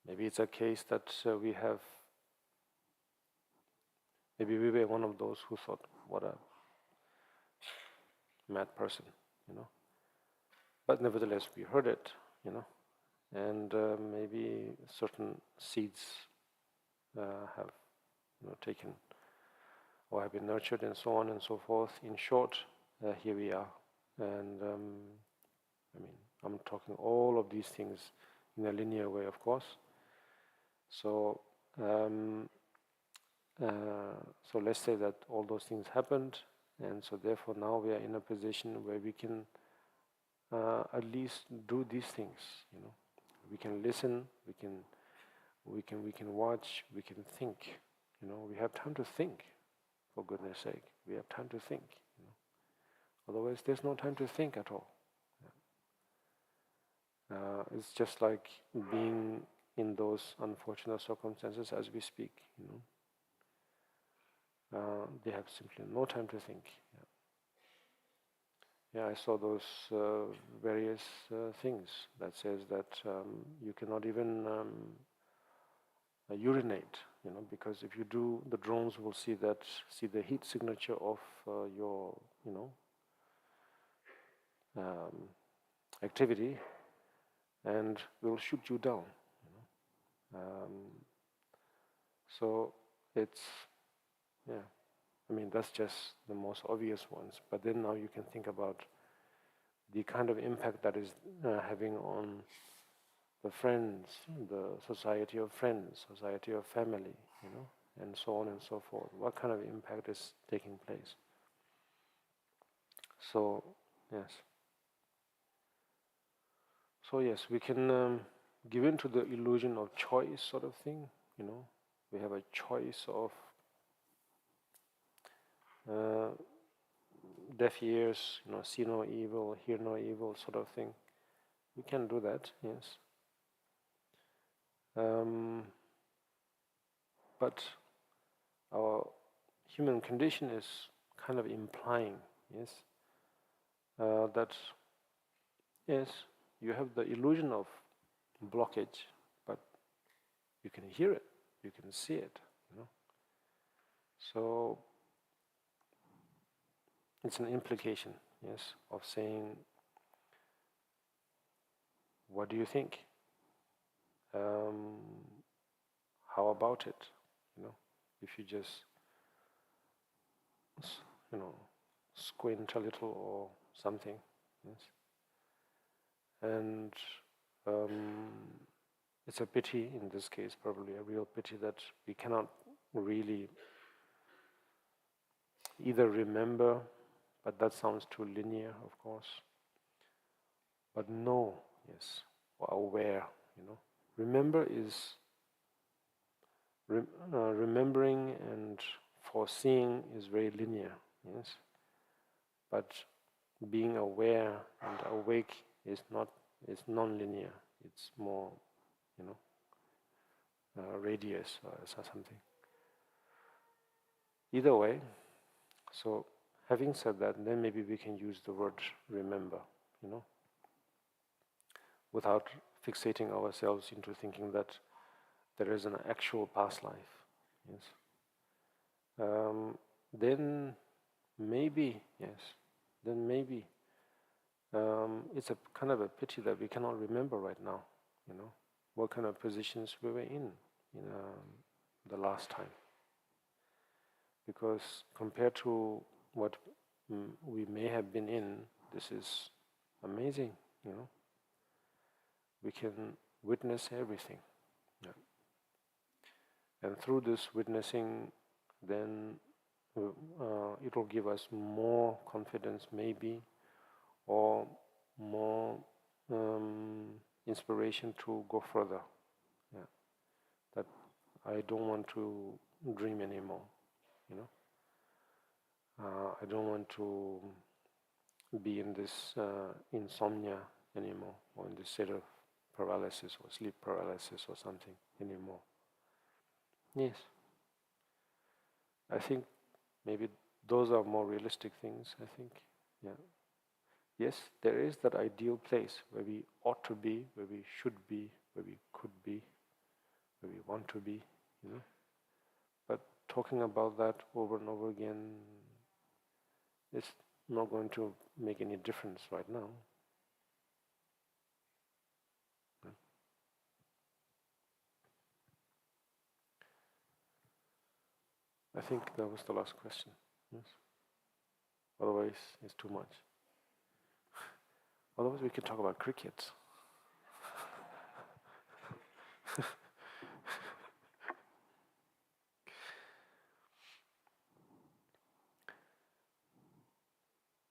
A: maybe it's a case that maybe we were one of those who thought, what a mad person, you know. But nevertheless, we heard it, you know, and maybe certain seeds have, you know, taken or have been nurtured and so on and so forth. In short, here we are. And I mean, I'm talking all of these things in a linear way, of course. So, so let's say that all those things happened, and so therefore now we are in a position where we can at least do these things. You know, we can listen, we can watch, we can think. You know, we have time to think. For goodness sake, we have time to think. You know, otherwise there's no time to think at all. It's just like being in those unfortunate circumstances as we speak, you know. They have simply no time to think. Yeah, I saw those various things that says that you cannot even urinate, you know, because if you do, the drones will see the heat signature of your, you know, activity, and will shoot you down. You know? So it's, yeah, I mean, that's just the most obvious ones. But then now you can think about the kind of impact that is having on the friends, the society of friends, society of family, you know, and so on and so forth. What kind of impact is taking place? So, yes. So yes, we can give in to the illusion of choice sort of thing, you know. We have a choice of deaf ears, you know, see no evil, hear no evil sort of thing. We can do that, yes. But our human condition is kind of implying, yes, that, yes, you have the illusion of blockage, but you can hear it, you can see it, you know. So it's an implication, yes, of saying, what do you think? How about it? You know, if you just, you know, squint a little or something, yes. And it's a pity in this case, probably a real pity, that we cannot really either remember, but that sounds too linear, of course, but know, yes, or aware, you know. Remember is remembering and foreseeing is very linear, yes, but being aware and awake is not, is non-linear. It's more, you know, radius or something. Either way, so having said that, then maybe we can use the word remember, you know, without fixating ourselves into thinking that there is an actual past life, Yes. Then maybe, yes, then maybe it's a kind of a pity that we cannot remember right now, what kind of positions we were in the last time. Because compared to what we may have been in, this is amazing, We can witness everything. Yeah. And through this witnessing, then it will give us more confidence maybe, or more inspiration to go further. Yeah. That I don't want to dream anymore, I don't want to be in this insomnia anymore, or in this state of paralysis or sleep paralysis or something anymore. Yes. I think maybe those are more realistic things, I think. Yeah. Yes, there is that ideal place where we ought to be, where we should be, where we could be, where we want to be, But talking about that over and over again, it's not going to make any difference right now. I think that was the last question. Yes. Otherwise, it's too much. Otherwise, we could talk about cricket.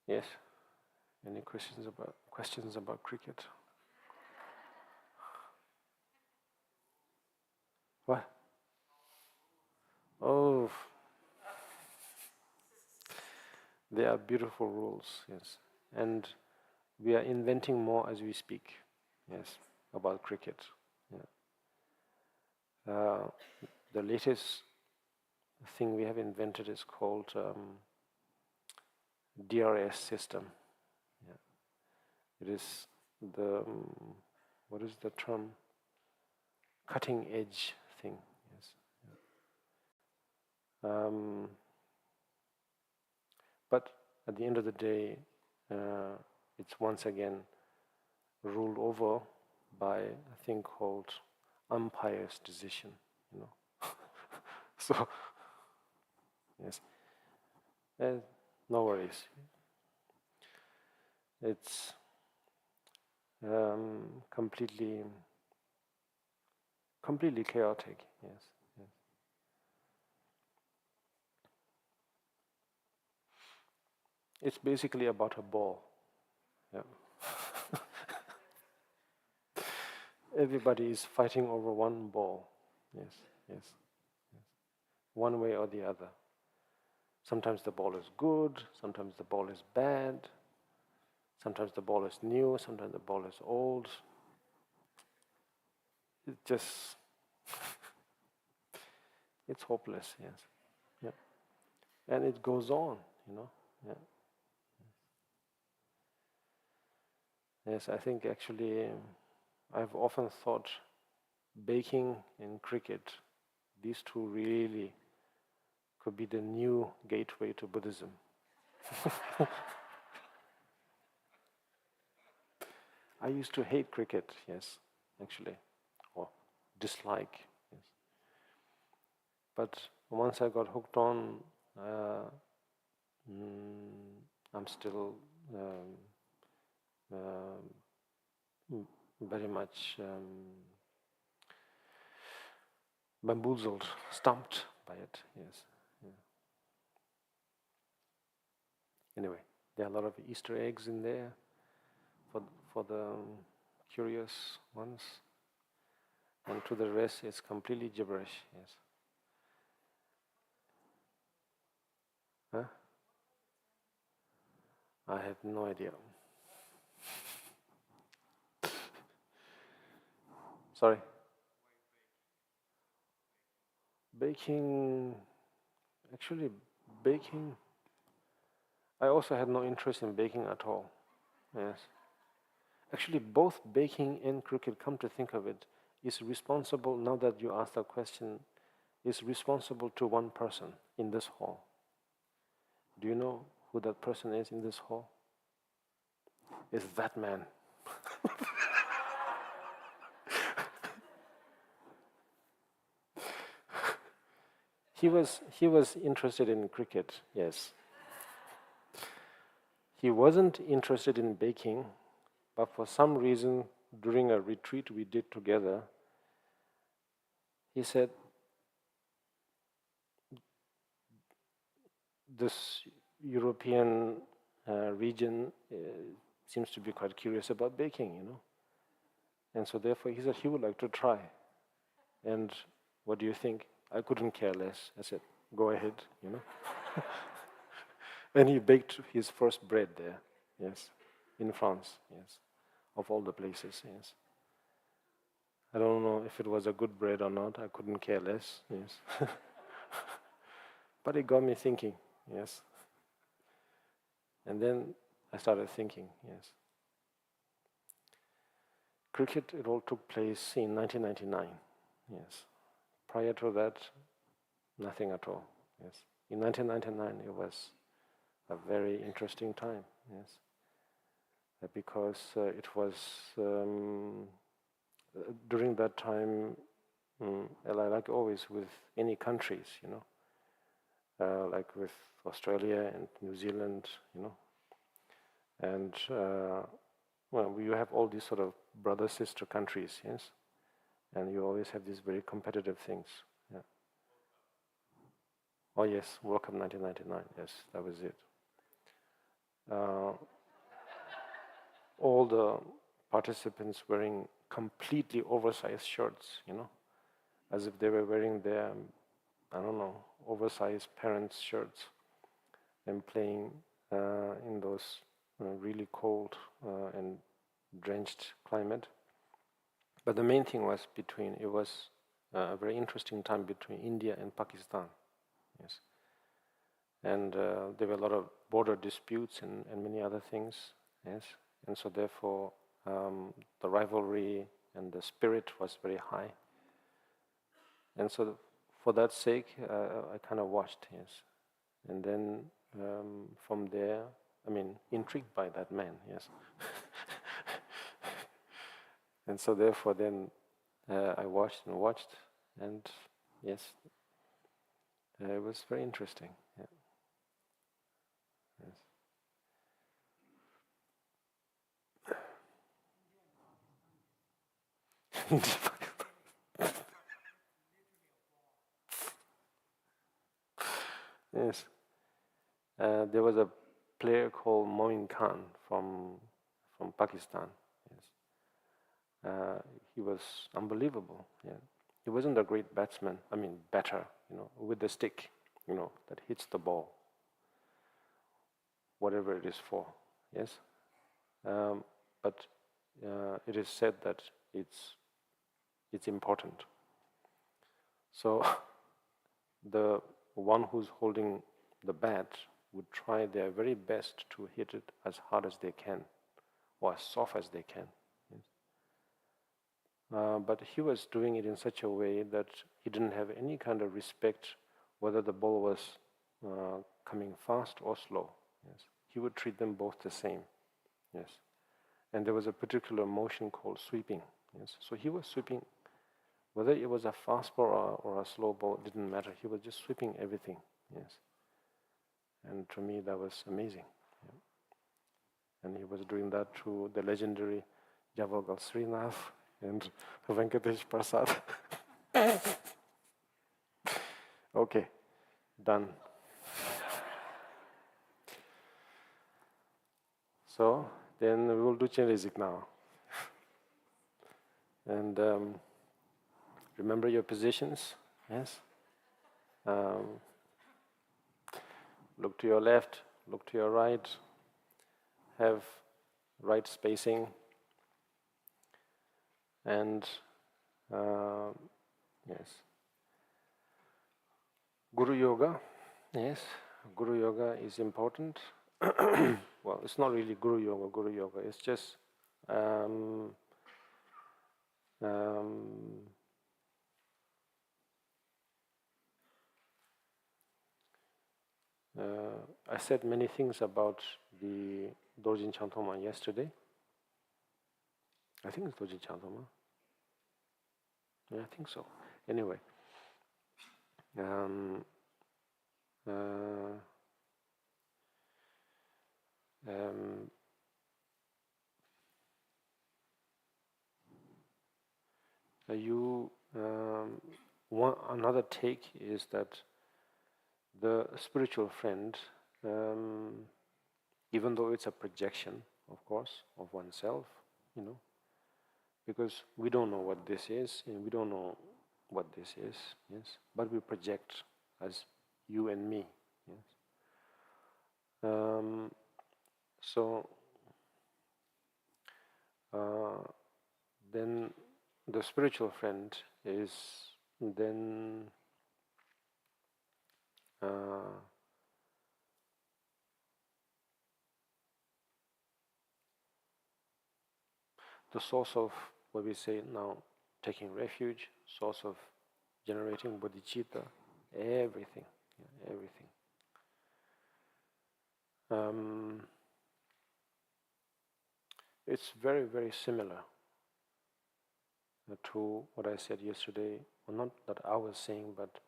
A: Yes. Any questions about cricket? What? Oh, they are beautiful rules. Yes, and we are inventing more as we speak. Yes, about cricket. Yeah. The latest thing we have invented is called DRS system. Yeah. It is the what is the term? Cutting edge thing. Yes. Yeah. But at the end of the day, it's once again ruled over by a thing called umpire's decision. So yes, no worries. It's completely chaotic. Yes, yes. It's basically about a ball. Yeah. Everybody is fighting over one ball. Yes, yes, yes. One way or the other. Sometimes the ball is good, sometimes the ball is bad, sometimes the ball is new, sometimes the ball is old. It just, it's hopeless, yes. Yeah. And it goes on, Yeah. Yes, I think actually I've often thought baking and cricket, these two really could be the new gateway to Buddhism. I used to hate cricket, yes, actually, or dislike, yes. But once I got hooked on, I'm still very much bamboozled, stumped by it, yes. Yeah. Anyway, there are a lot of Easter eggs in there for the curious ones, and to the rest it's completely gibberish, yes. Huh? I have no idea. Sorry? Baking, actually baking, I also had no interest in baking at all, yes. Actually both baking and cricket, come to think of it, is responsible, now that you ask that question, is responsible to one person in this hall. Do you know who that person is in this hall? It's that man. He was interested in cricket, yes. He wasn't interested in baking, but for some reason, during a retreat we did together, he said, this European region seems to be quite curious about baking, you know. And so therefore he said he would like to try. And what do you think? I couldn't care less. I said, go ahead, you know. And he baked his first bread there, yes, in France, yes, of all the places, yes. I don't know if it was a good bread or not. I couldn't care less, yes. But it got me thinking, yes. And then I started thinking, yes. Cricket, it all took place in 1999, yes. Prior to that, nothing at all, yes. In 1999, it was a very interesting time, yes. Because it was, during that time, like always with any countries, you know, like with Australia and New Zealand, you know, and well, you have all these sort of brother-sister countries, yes, and you always have these very competitive things. Yeah. Oh yes, World Cup 1999. Yes, that was it. All the participants wearing completely oversized shirts, you know, as if they were wearing their, I don't know, oversized parents' shirts, and playing in those really cold and drenched climate. But the main thing was it was a very interesting time between India and Pakistan, yes. And there were a lot of border disputes and many other things, yes. And so therefore the rivalry and the spirit was very high. And so for that sake, I kind of watched, yes. And then from there, I mean, intrigued by that man, yes. And so therefore then I watched, and yes, it was very interesting. Yeah. Yes. Yes. There was a player called Moin Khan from Pakistan. Yes. He was unbelievable. Yeah. He wasn't a great batsman. I mean, batter. You know, with the stick. You know, that hits the ball. Whatever it is for. Yes. But it is said that it's important. So the one who's holding the bat would try their very best to hit it as hard as they can, or as soft as they can. Yes. But he was doing it in such a way that he didn't have any kind of respect whether the ball was coming fast or slow. Yes. He would treat them both the same. Yes. And there was a particular motion called sweeping. Yes. So he was sweeping, whether it was a fast ball or a slow ball, it didn't matter. He was just sweeping everything. Yes. And to me, that was amazing. Yeah. And he was doing that to the legendary Jawaharlal Srinath and Venkatesh Prasad. Okay, done. So then we will do Chenrezig now. And remember your positions, yes? Look to your left, look to your right, have right spacing, and yes. Guru Yoga, yes, Guru Yoga is important. Well, it's not really Guru Yoga, it's just I said many things about the Dorje Chantoma yesterday. I think it's Dorje Chantoma. Yeah, I think so. Anyway, um, uh, um, another take is that the spiritual friend, even though it's a projection, of course, of oneself, because we don't know what this is, and we don't know what this is, yes, but we project as you and me, yes. So then the spiritual friend is then the source of what we say now, taking refuge, source of generating bodhicitta, everything, yeah, everything. It's very, very similar to what I said yesterday, well, not that I was saying, but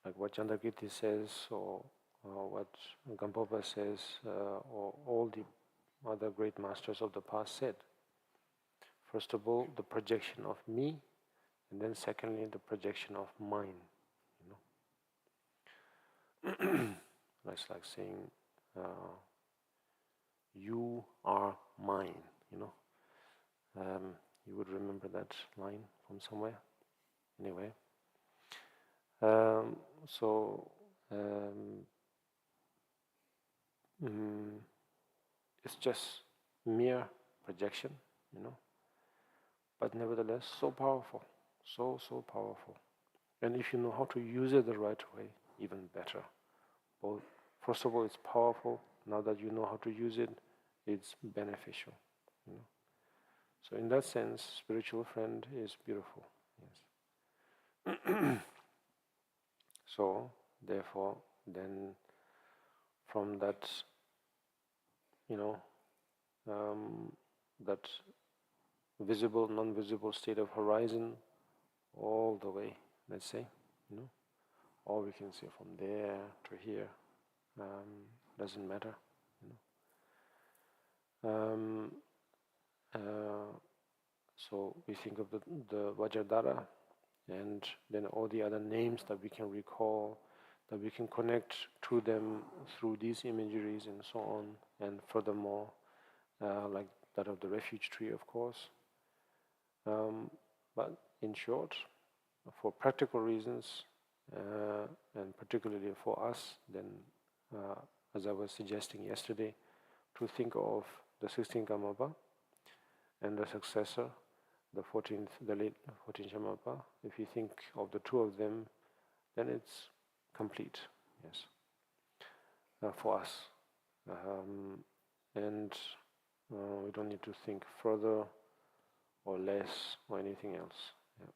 A: like what Chandrakirti says, or what Karmapa says, or all the other great masters of the past said. First of all, the projection of me, and then secondly, the projection of mine. That's like saying, you are mine, you would remember that line from somewhere. Anyway, it's just mere projection, but nevertheless so powerful, so powerful. And if you know how to use it the right way, even better. Both, first of all, it's powerful. Now that you know how to use it, it's beneficial. So in that sense, spiritual friend is beautiful. Yes. So therefore, then from that, that visible, non-visible state of horizon, all the way, let's say, or we can say from there to here, doesn't matter, so we think of the Vajradhara, and then all the other names that we can recall, that we can connect to them through these imageries and so on, and furthermore, like that of the refuge tree, of course. But in short, for practical reasons, and particularly for us, then, as I was suggesting yesterday, to think of the 16th Karmapa and the successor, the late 14th Karmapa. If you think of the two of them, then it's complete, yes, for us. And we don't need to think further or less or anything else. Yeah.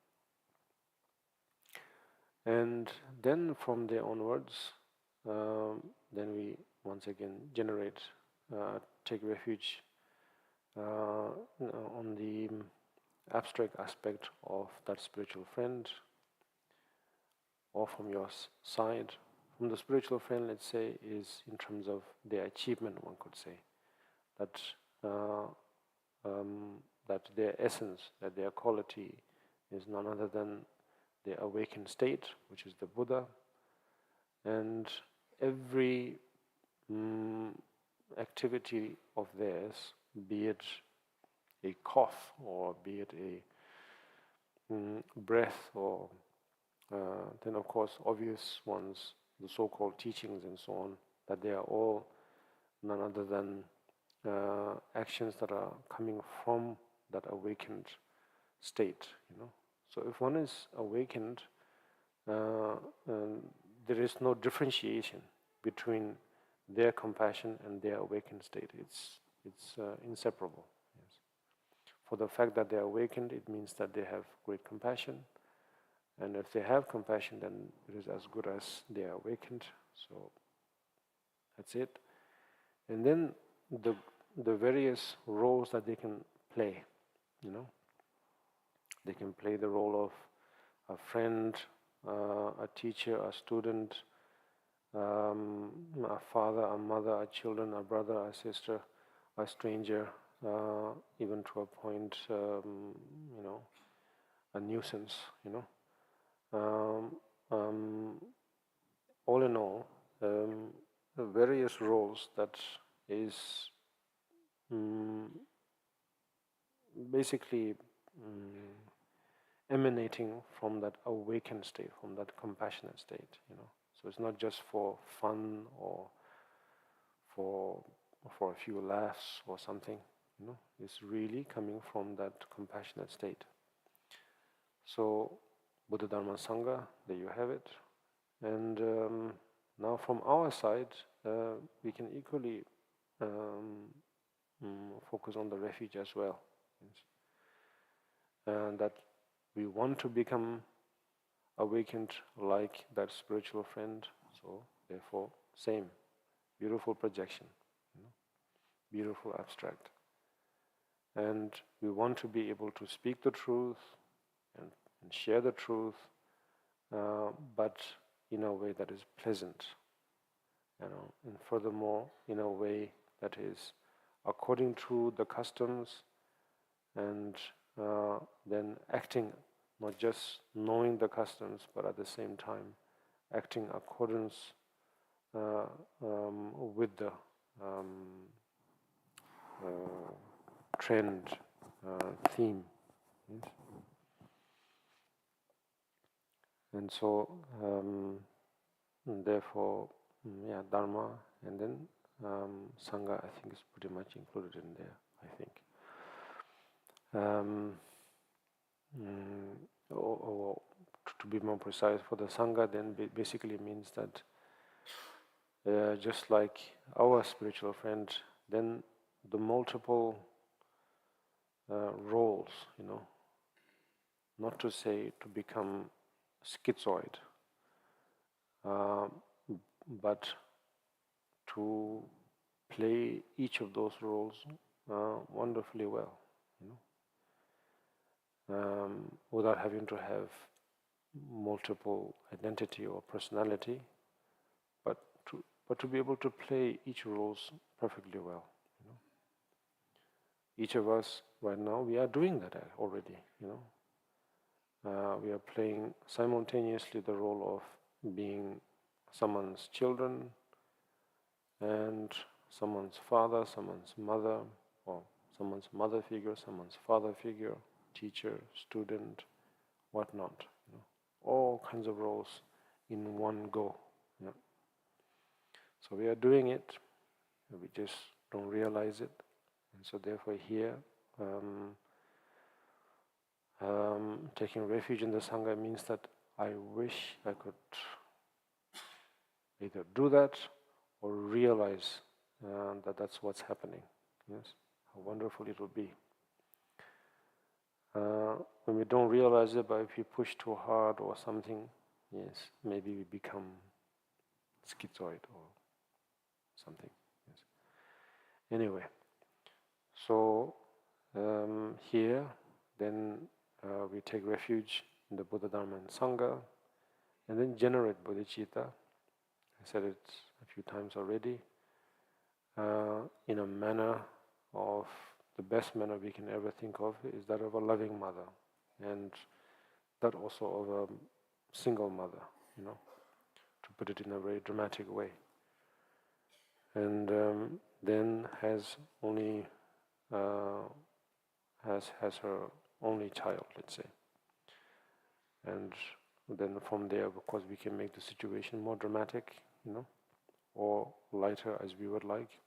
A: And then from there onwards, then we once again take refuge on the abstract aspect of that spiritual friend, or from your side. From the spiritual friend, let's say, is in terms of their achievement, one could say, that that their essence, that their quality is none other than the awakened state, which is the Buddha, and every activity of theirs, be it a cough or be it a breath, or then of course obvious ones, the so-called teachings and so on, that they are all none other than actions that are coming from that awakened state, So if one is awakened, there is no differentiation between their compassion and their awakened state. It's inseparable. Yes. For the fact that they are awakened, it means that they have great compassion, and if they have compassion, then it is as good as they are awakened. So That's it. And then the various roles that they can play, you know. They can play the role of a friend, a teacher, a student, a father, a mother, a children, a brother, a sister, a stranger, even to a point, you know, a nuisance, you know. All in all, the various roles that is basically emanating from that awakened state, from that compassionate state, you know. So it's not just for fun or for a few laughs or something, you know. It's really coming from that compassionate state. So Buddha Dharma Sangha, there you have it. And now from our side, we can equally focus on the refuge as well. And that we want to become awakened like that spiritual friend. So therefore, same, beautiful projection, you know, beautiful abstract. And we want to be able to speak the truth and share the truth, but in a way that is pleasant, you know, and furthermore in a way that is according to the customs, and then acting, not just knowing the customs, but at the same time acting accordance with the trend, theme. Yes? And so, therefore, yeah, Dharma, and then Sangha, I think, is pretty much included in there, I think. Or to be more precise, for the Sangha, then basically means that just like our spiritual friend, then the multiple roles, you know, not to say to become schizoid, but to play each of those roles wonderfully well, you know, without having to have multiple identity or personality, but to be able to play each roles perfectly well, you know. Each of us right now, we are doing that already, you know. We are playing simultaneously the role of being someone's children and someone's father, someone's mother, or someone's mother figure, someone's father figure, teacher, student, whatnot, you know. All kinds of roles in one go. You know. So we are doing it, we just don't realize it, and so therefore here, taking refuge in the Sangha means that I wish I could either do that or realize that that's what's happening. Yes, how wonderful it will be. When we don't realize it, but if we push too hard or something, yes, maybe we become schizoid or something. Yes. Anyway, so here, then we take refuge in the Buddha, Dharma, and Sangha, and then generate bodhicitta. I said it a few times already, in a manner of the best manner we can ever think of is that of a loving mother, and that also of a single mother, you know, to put it in a very dramatic way. And then has only has her only child, let's say. And then from there, of course, we can make the situation more dramatic, you know, or lighter as we would like.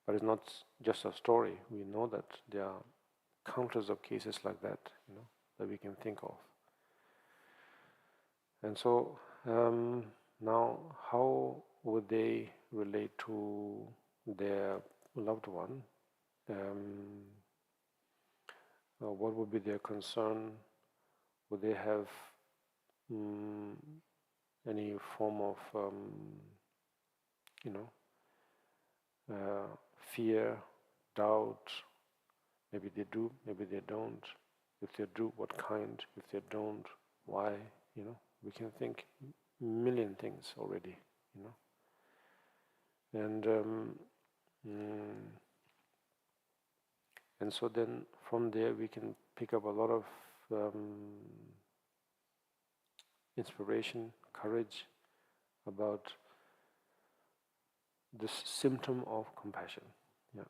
A: But it's not just a story. We know that there are countless of cases like that, you know, that we can think of. And so now, how would they relate to their loved one? What would be their concern? Would they have any form of you know, fear, doubt. Maybe they do, maybe they don't. If they do, what kind? If they don't, why? You know, we can think million things already, you know. And so then from there we can pick up a lot of inspiration, courage about this symptom of compassion. Yeah.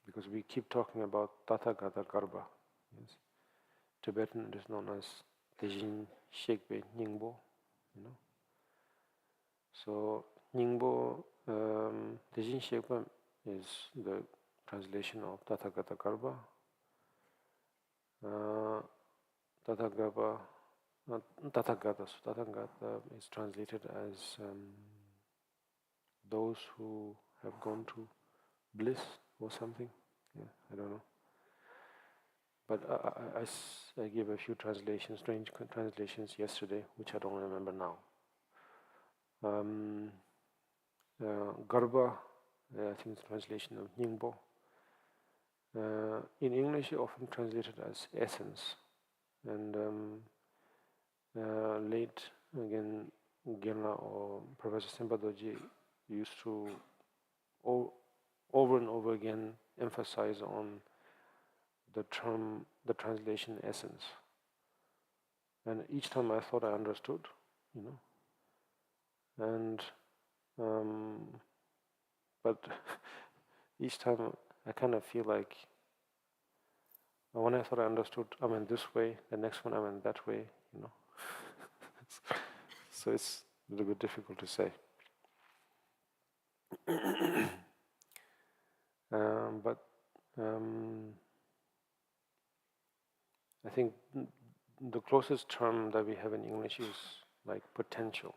A: Because we keep talking about Tathagata Garbha. Yes. Tibetan it is known as Tejin Shekbe Nyingbo, you know. So Nyingbo, Tejin Shekbe is the translation of Tathagata Garbha. Tathagata is translated as those who have gone to bliss or something. Yeah, I don't know. But I gave a few translations, strange translations yesterday, which I don't remember now. Garbha, I think it's translation of Nyingbo. In English, often translated as essence. And late, again, Gyalwa or Professor Thaye Dorje used to over and over again emphasize on the term, the translation essence. And each time I thought I understood, you know. And but each time I kind of feel like when I thought I understood, I went this way, the next one I went that way, you know. So it's a little bit difficult to say. But I think the closest term that we have in English is like potential.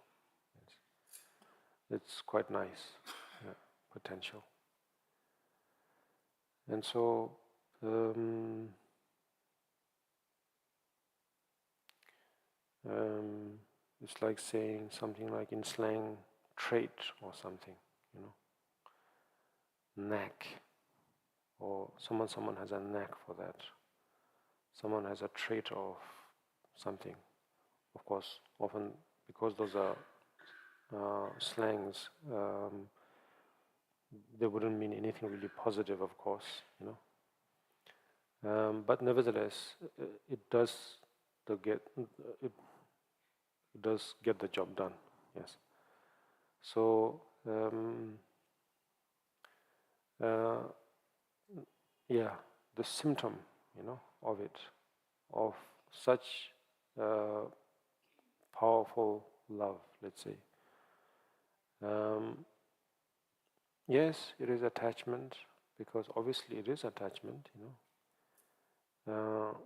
A: It's quite nice, yeah, potential. And so it's like saying something like in slang, trait or something, you know, knack, or someone has a knack for that. Someone has a trait of something. Of course, often because those are slangs, they wouldn't mean anything really positive, of course, you know. But nevertheless, it does get the job done. Yes. So yeah, the symptom, you know, of it, of such powerful love, let's say. Yes, it is attachment, because obviously it is attachment, you know.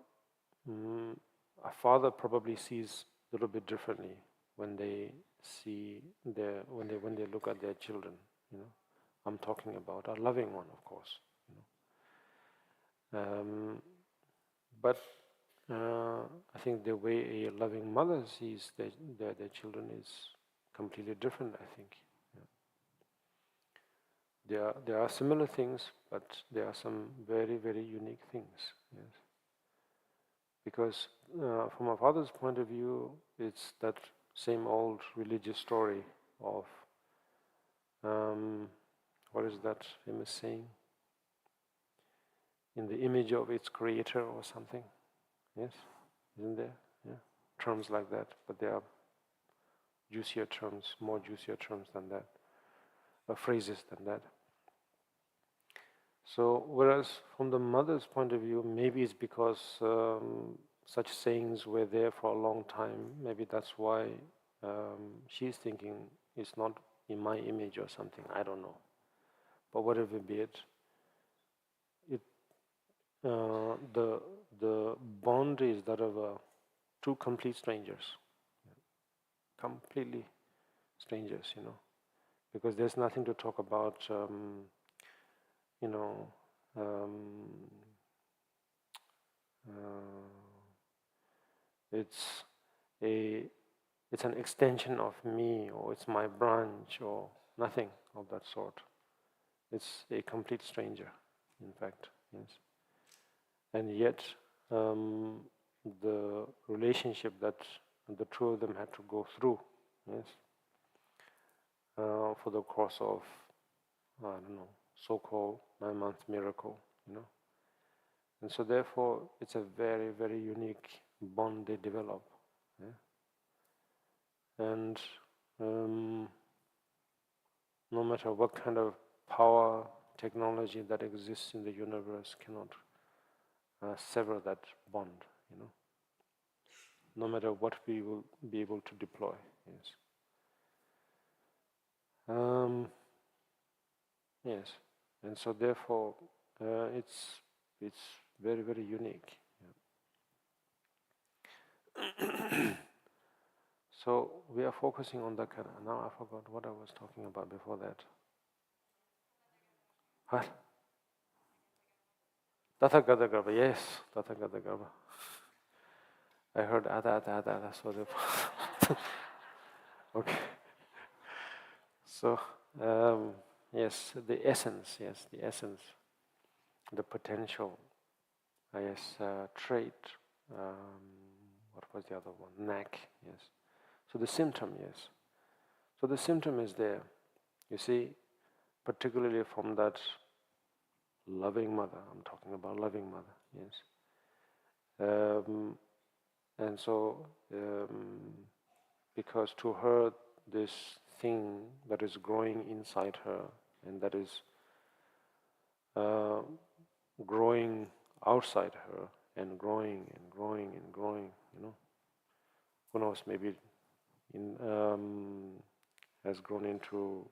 A: A father probably sees a little bit differently when they see when they look at their children, you know. I'm talking about a loving one, of course, you know. But I think the way a loving mother sees their children is completely different, I think. Yeah. There are similar things, but there are some very, very unique things. Yes. Because from a father's point of view, it's that same old religious story of what is that famous saying? In the image of its creator or something. Yes, isn't there? Yeah, terms like that, but there are juicier terms, more juicier terms than that, phrases than that. So, whereas from the mother's point of view, maybe it's because such sayings were there for a long time. Maybe that's why she's thinking it's not in my image or something. I don't know. But whatever be it, the bond is that of two complete strangers, completely strangers, you know, because there's nothing to talk about, you know. It's an extension of me, or it's my branch, or nothing of that sort. It's a complete stranger, in fact, yes. And yet, the relationship that the two of them had to go through, yes, for the course of, I don't know, so-called 9-month miracle, And so therefore, it's a very, very unique bond they develop. Yeah? And no matter what kind of power, technology that exists in the universe cannot sever that bond, no matter what we will be able to deploy. Yes. Yes, and so therefore it's very, very unique. Yeah. So we are focusing on that kind of. Now I forgot what I was talking about before that. What? Tathagata Garba, yes, Tathagata Garba. I heard Ada, so okay. So, yes, the essence, the potential, trait, what was the other one? Knack, yes. So the symptom, yes. So the symptom is there, you see, particularly from that loving mother. I'm talking about loving mother, yes. And so, because to her, this thing that is growing inside her and that is growing outside her and growing and growing and growing, who knows, maybe has grown into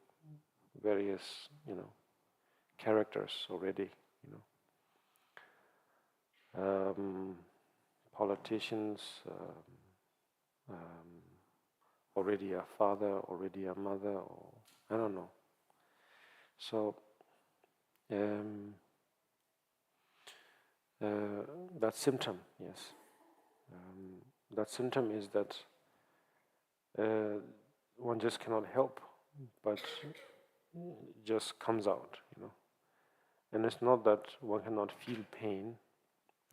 A: various, characters already, politicians, already a father, already a mother, or I don't know. So that symptom, yes, that symptom is that one just cannot help, but just comes out, And it's not that one cannot feel pain,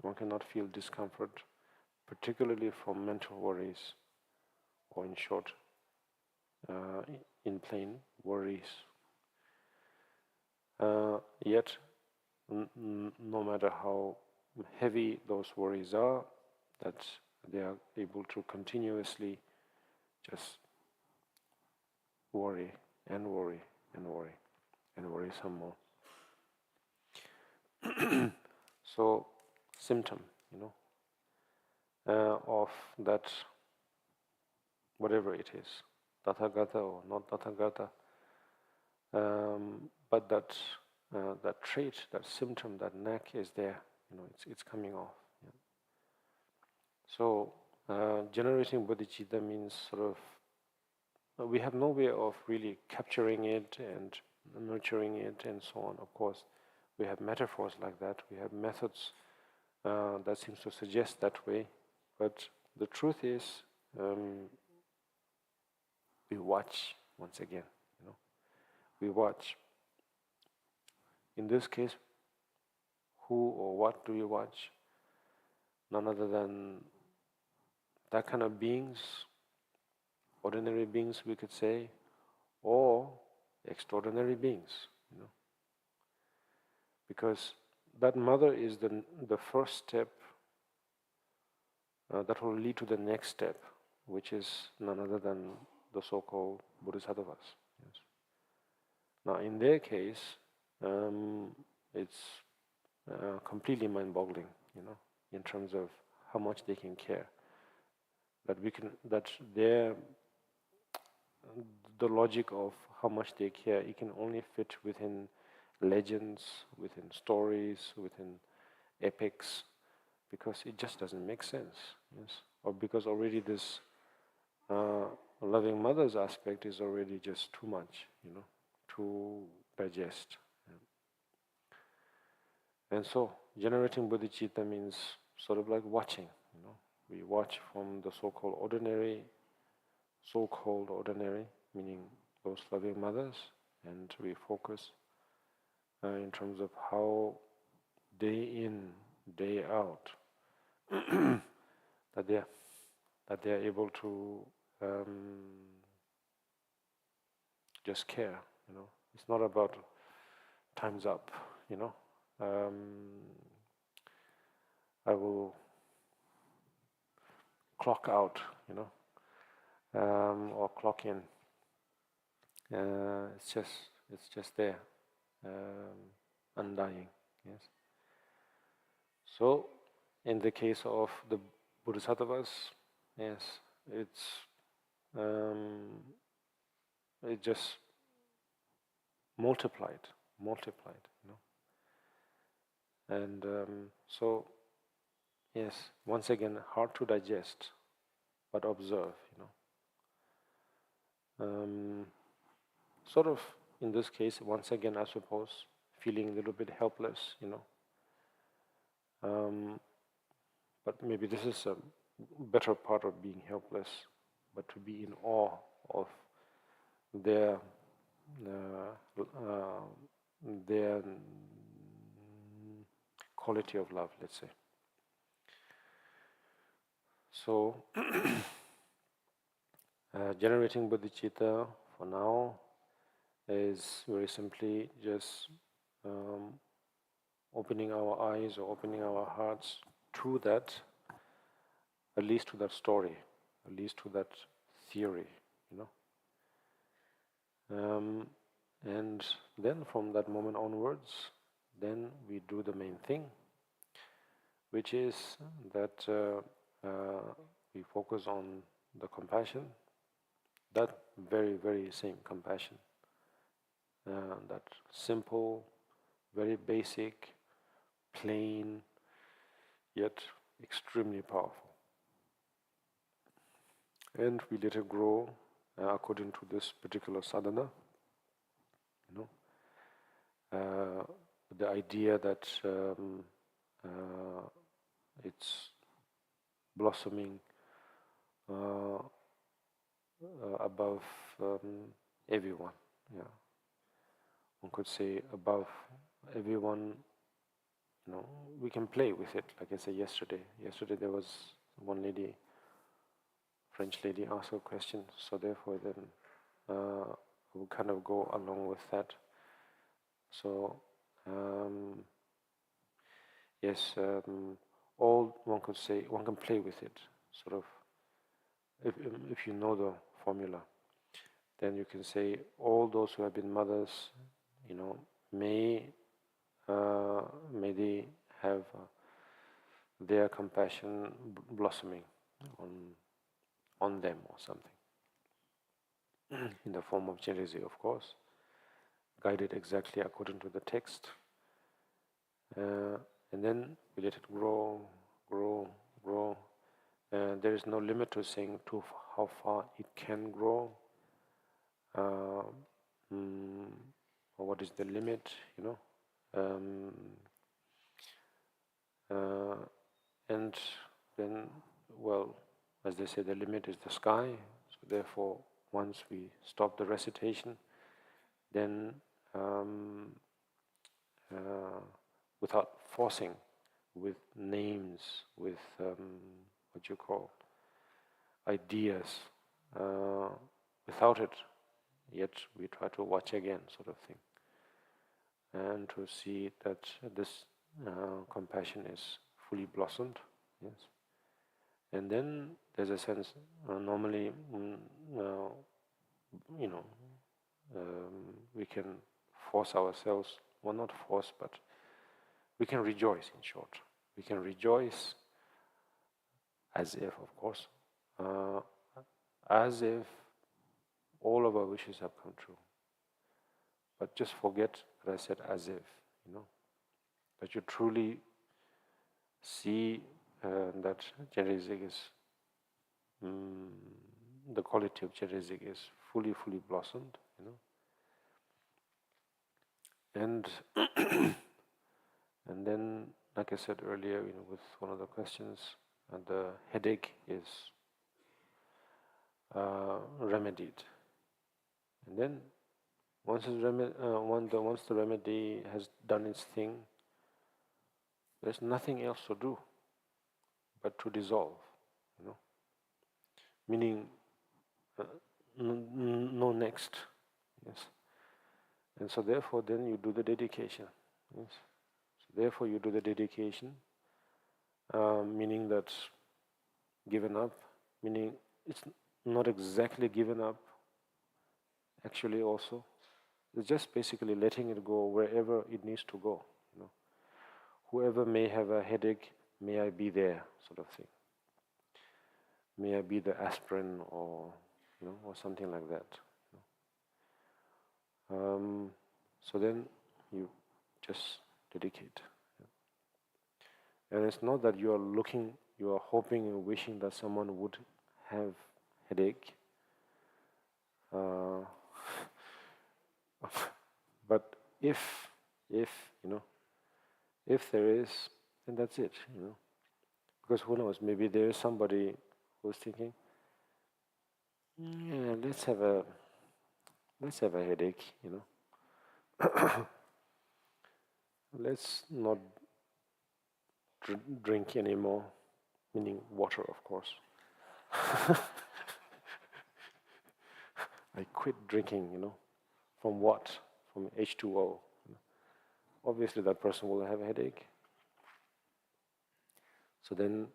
A: one cannot feel discomfort, particularly from mental worries, or in short, in plain, worries. Yet, no matter how heavy those worries are, that they are able to continuously just worry and worry and worry and worry some more. So, symptom, of that, whatever it is, Tathagata or not Tathagata, but that trait, that symptom, that knack is there, it's coming off. Yeah. So, generating bodhicitta means sort of, we have no way of really capturing it and nurturing it and so on. Of course, we have metaphors like that, we have methods that seems to suggest that way, but the truth is, we watch once again, we watch. In this case, who or what do you watch? None other than that kind of beings, ordinary beings we could say, or extraordinary beings, Because that mother is the first step that will lead to the next step, which is none other than the so-called bodhisattvas. Yes. Now, in their case, it's completely mind-boggling, in terms of how much they can care. The logic of how much they care, it can only fit within legends, within stories, within epics, because it just doesn't make sense. Yes, or because already this loving mother's aspect is already just too much, to digest. And so, generating bodhicitta means sort of like watching, We watch from the so-called ordinary, meaning those loving mothers, and we focus in terms of how day in, day out, that they are able to just care. It's not about time's up. I will clock out, or clock in. It's just there, undying. Yes. So, in the case of the Bodhisattvas, yes, it just multiplied, and so yes, once again, hard to digest, but observe, sort of in this case, once again, I suppose, feeling a little bit helpless, but maybe this is a better part of being helpless, but to be in awe of their quality of love, let's say. So, generating bodhicitta for now is very simply just opening our eyes or opening our hearts to that, at least to that story, at least to that theory, and then from that moment onwards, then we do the main thing, which is that we focus on the compassion, that very, very same compassion, that simple, very basic, plain, yet extremely powerful. And we let it grow according to this particular sadhana. The idea that it's blossoming above everyone. Yeah, one could say above everyone. We can play with it. Like I said yesterday. Yesterday there was one lady, French lady, asked a question. So therefore, then we'll kind of go along with that. So yes, all one could say, one can play with it. Sort of, if you know the formula, then you can say all those who have been mothers, may they have their compassion blossoming on them or something, in the form of Chenrezig, of course, guided exactly according to the text, and then we let it grow, grow, grow. There is no limit to saying to how far it can grow, or what is the limit, and then, well, as they say, the limit is the sky. So therefore, once we stop the recitation, then without forcing, with names, with what you call ideas, without it, yet we try to watch again, sort of thing, and to see that this compassion is fully blossomed. Yes, and then there's a sense. Normally, we can force ourselves. Well, not force, but we can rejoice. In short, we can rejoice as if, of course, as if all of our wishes have come true. But just forget that I said as if, that you truly see that Chenrezig is, the quality of Chenrezig is fully blossomed, and and then, like I said earlier, with one of the questions, the headache is remedied, and then Once the remedy has done its thing, there's nothing else to do but to dissolve, you know. Meaning, no next. Yes. And so therefore, then you do the dedication. Yes. So therefore, you do the dedication, meaning that given up, meaning it's not exactly given up. Actually, also, it's just basically letting it go wherever it needs to go. You know, whoever may have a headache, may I be there, sort of thing. May I be the aspirin, or or something like that. So then you just dedicate. And it's not that you are hoping and wishing that someone would have headache. But if if there is, then that's it. Because who knows? Maybe there is somebody who's thinking, yeah, let's have a headache. Let's not drink anymore, meaning water, of course. I quit drinking, from what? From H2O. Obviously, that person will have a headache. So then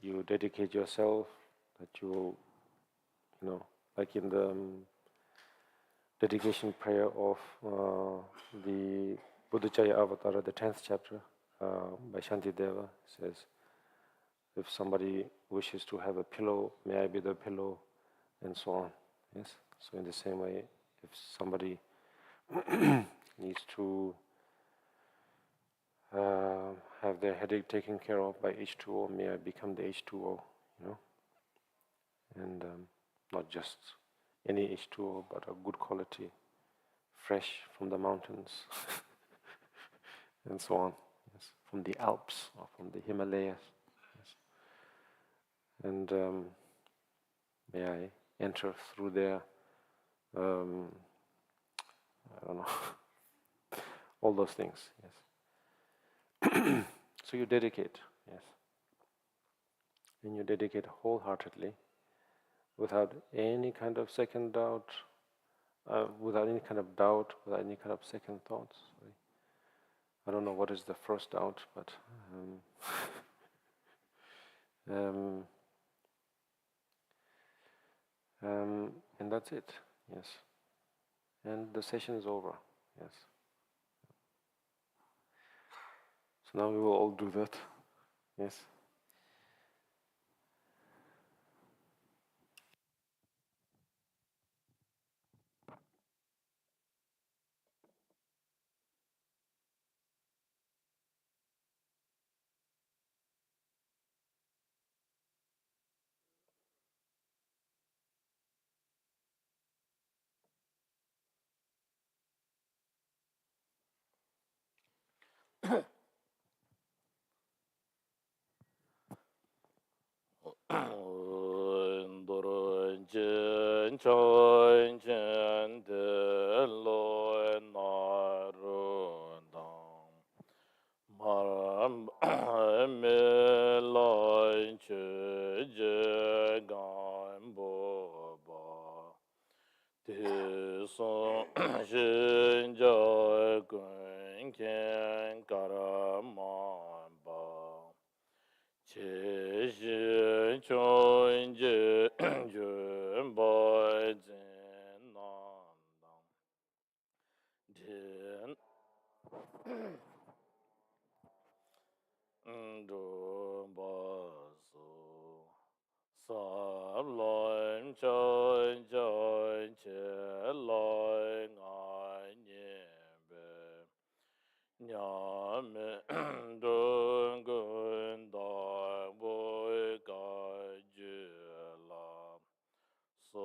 A: you dedicate yourself that you will, like in the dedication prayer of the Buddhacharya Avatara, the 10th chapter by Shantideva, says, if somebody wishes to have a pillow, may I be the pillow, and so on. Yes. So in the same way, if somebody needs to have their headache taken care of by H2O, may I become the H2O, and not just any H2O, but a good quality, fresh from the mountains, and so on. Yes. From the Alps or from the Himalayas. Yes. And may I enter through their, I don't know, all those things. Yes. So you dedicate, yes. And you dedicate wholeheartedly, without any kind of second doubt, without any kind of doubt, without any kind of second thoughts. Sorry. I don't know what is the first doubt, but and that's it. Yes. And the session is over. Yes. So now we will all do that. Yes.
E: Dorje choy chen de lo na ro dang maram me lo che je gam bo ba de so shin jo gun ken karama ba che shi chon je jun bai zhen nan dang den du ba su sam loin chon chon che loin ngai nian be Nhà mẹ đơn gần đại bối cái duyên là so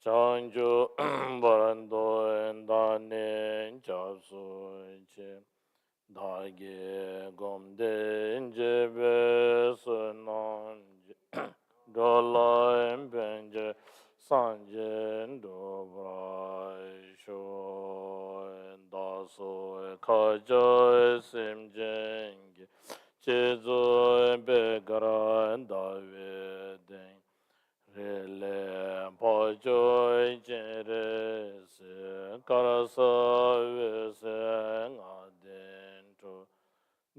E: Chanju barando endane japsu Dage gomde njebe sunan dola benje sanje dobra sho daso kaja simjeng chezo begara daveden rele pojo jere se karasa vese ngaden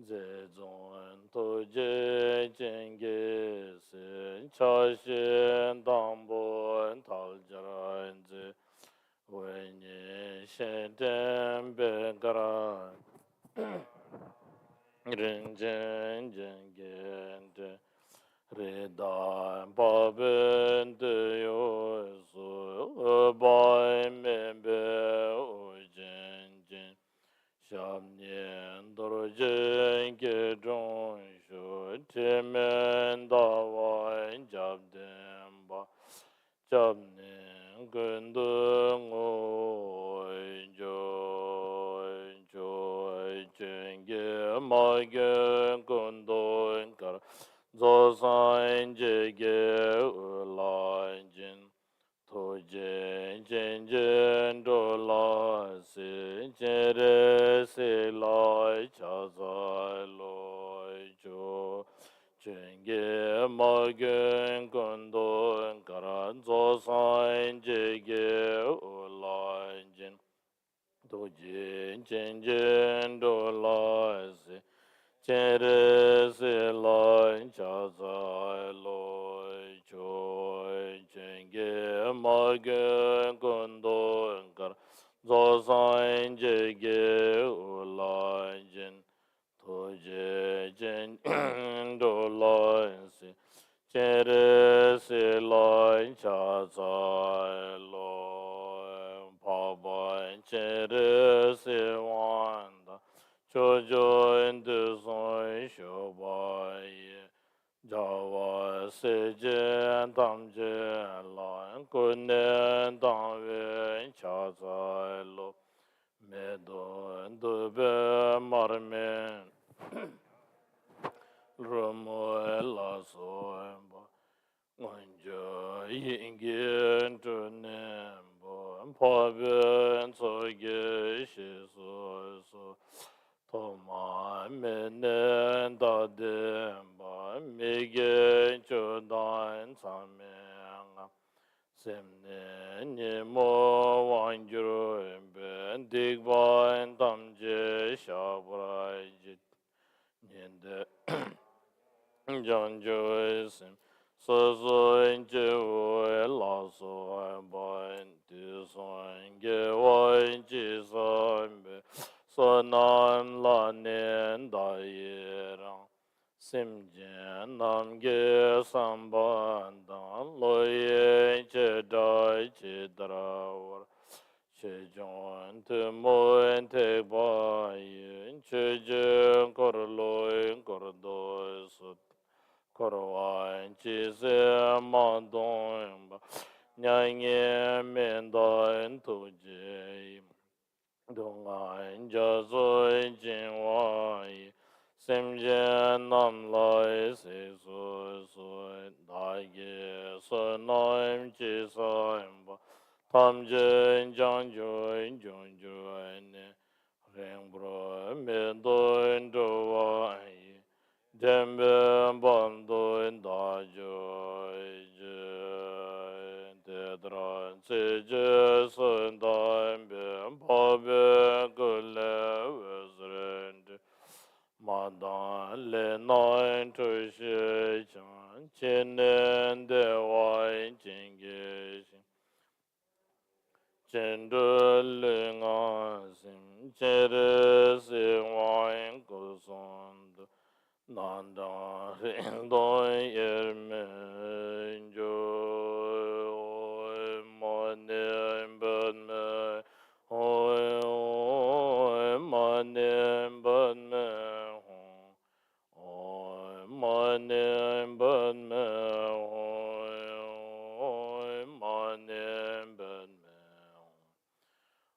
E: zezon toje jenge se chashen dambo taljaranze wenye shenten begara rinjen jengente reda baben de yo bai membe ojen Shamnyen dorje ge zhong shu timen da wai jab den ba jab nen gun de ngoi jo jen ge ma ge gun do kar zo san je ge u la jin to jen jen jen do la se jen re se la cha za lo jo jen ge ma gen gon do kara zo san je ge o la jen to jen jen jen do la se jen re se la cha za lo jo jen ge ma gen gon do kara zo san je ge u la jen to je jen do la se jen re se la cha za lo pa ba jen re se wan da cho jo en de son sho ba ye Jawa se je tam je la kun ne dang wen cha za lo me do do be mar me ro mo la so ba ngon jo yin gen tu ne bo pa ben so ge shi so so Toma menen da demba mege chodan sameng semne ni mo wanjuro ben digban tamje shabraj nyende janjo sim so so inje wo la so ban tu so inge wo inje so so nam la nen da ye rang sim jen nam ge sam ban dan lo ye che dai che dra war che jon te mo en te ba yin che jen kor lo en kor do so kor wa en che se ma don ba nyang ye men da en tu je Dong an ja zoi jin wai sim jen nam lai se so so dai ge so naim chi sa ba tam jen jang joi jong joi ne reng bro me do wai dem bam do da joi je de dran se je so dai Pabe gule wezrend madan le noin tu shi chan chenen de wai jinge chendu le nga sim chere se wai kusond nanda ring doi yer men jo mo ne ben me Oi, oi, manem ban me hong. Oi, manem ban me oi, oi, manem ban me hong.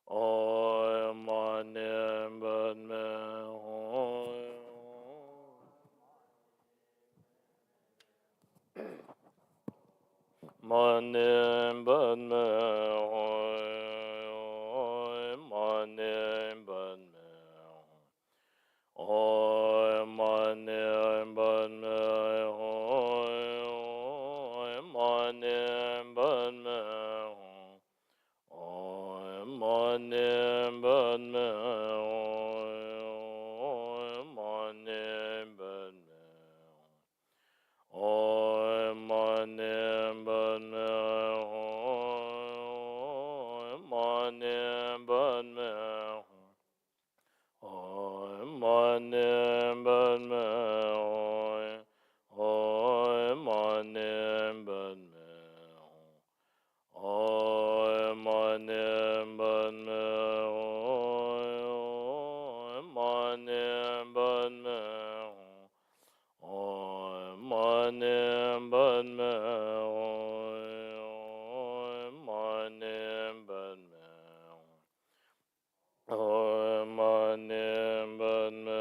E: Oi, manem ban me oi, manem ban me oi, manem ban me Oi, manem ban me oi, manem ban me oi, manem ban me oi, manem ban me Oi, manem ban me oi, manem ban me Oi, manem ban me oi, manem ban me oi, manem ban me oi, manem ban me Oi, manem ban me oi, manem ban me Oi, manem ban me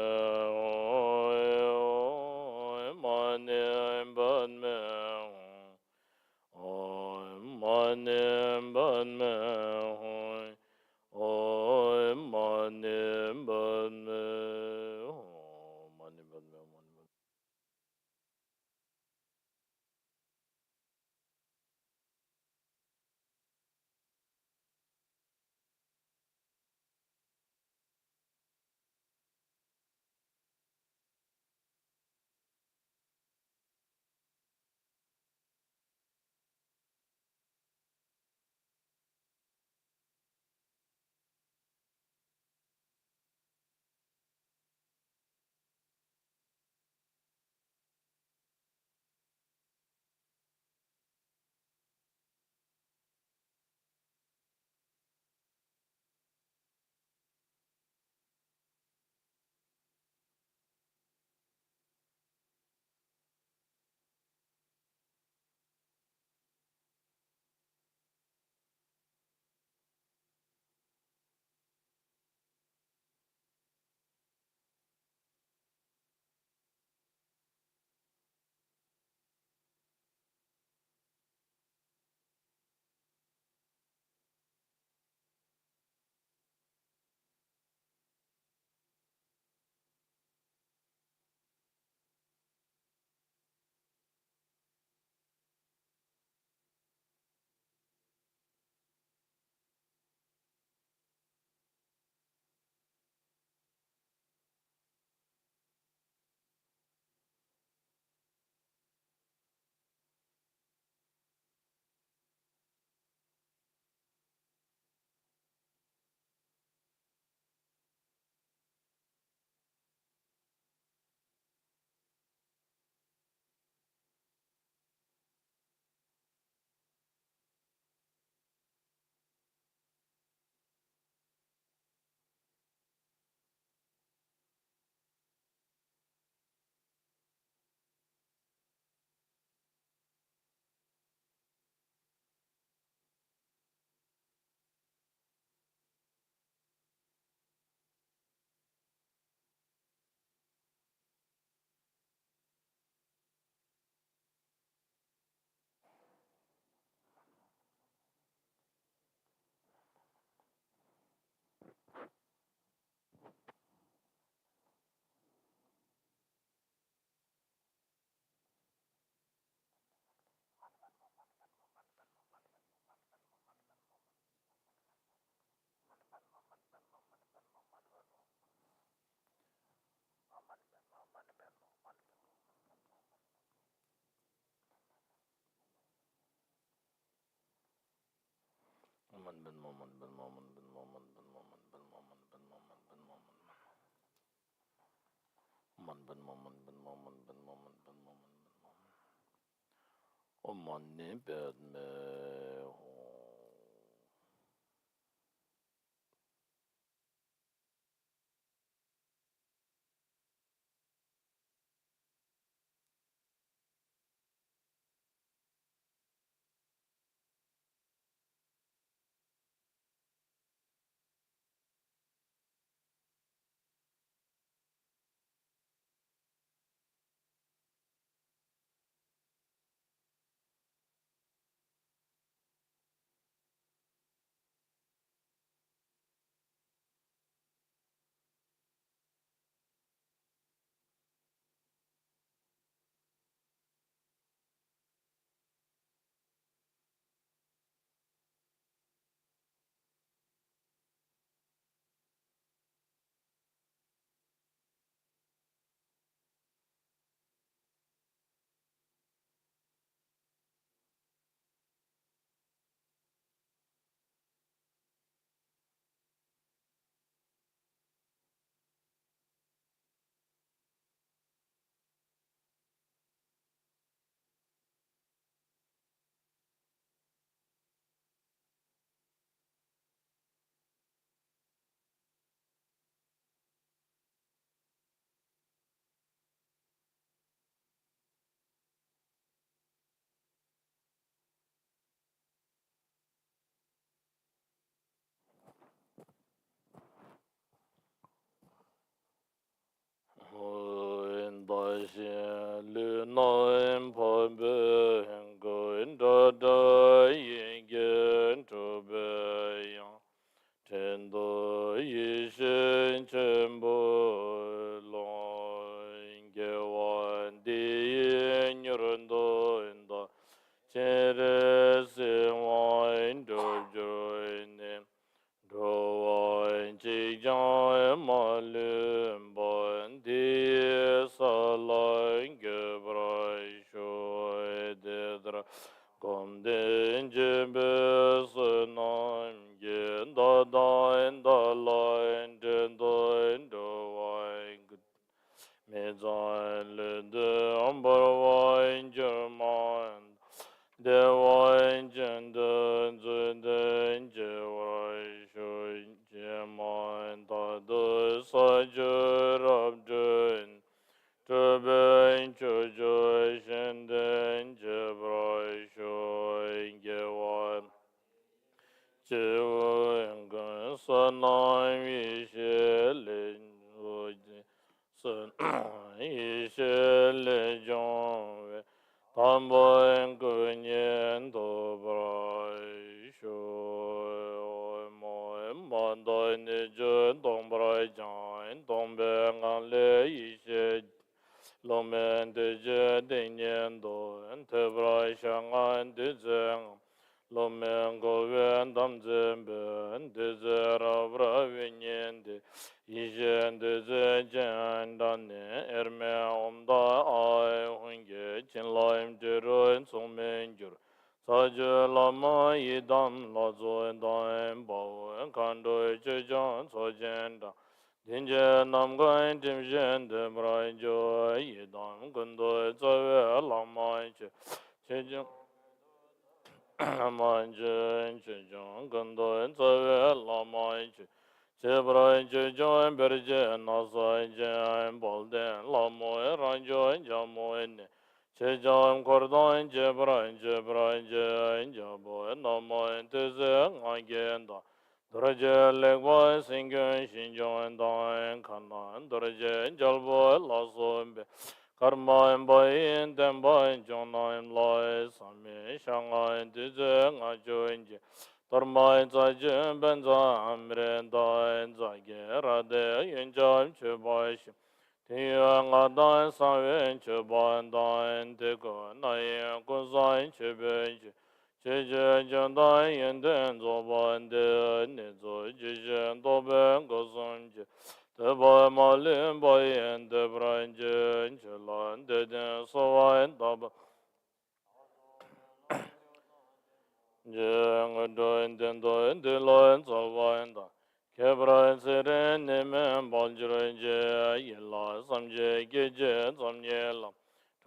E: neme balcırıcı yılla samcı gece zamyelam.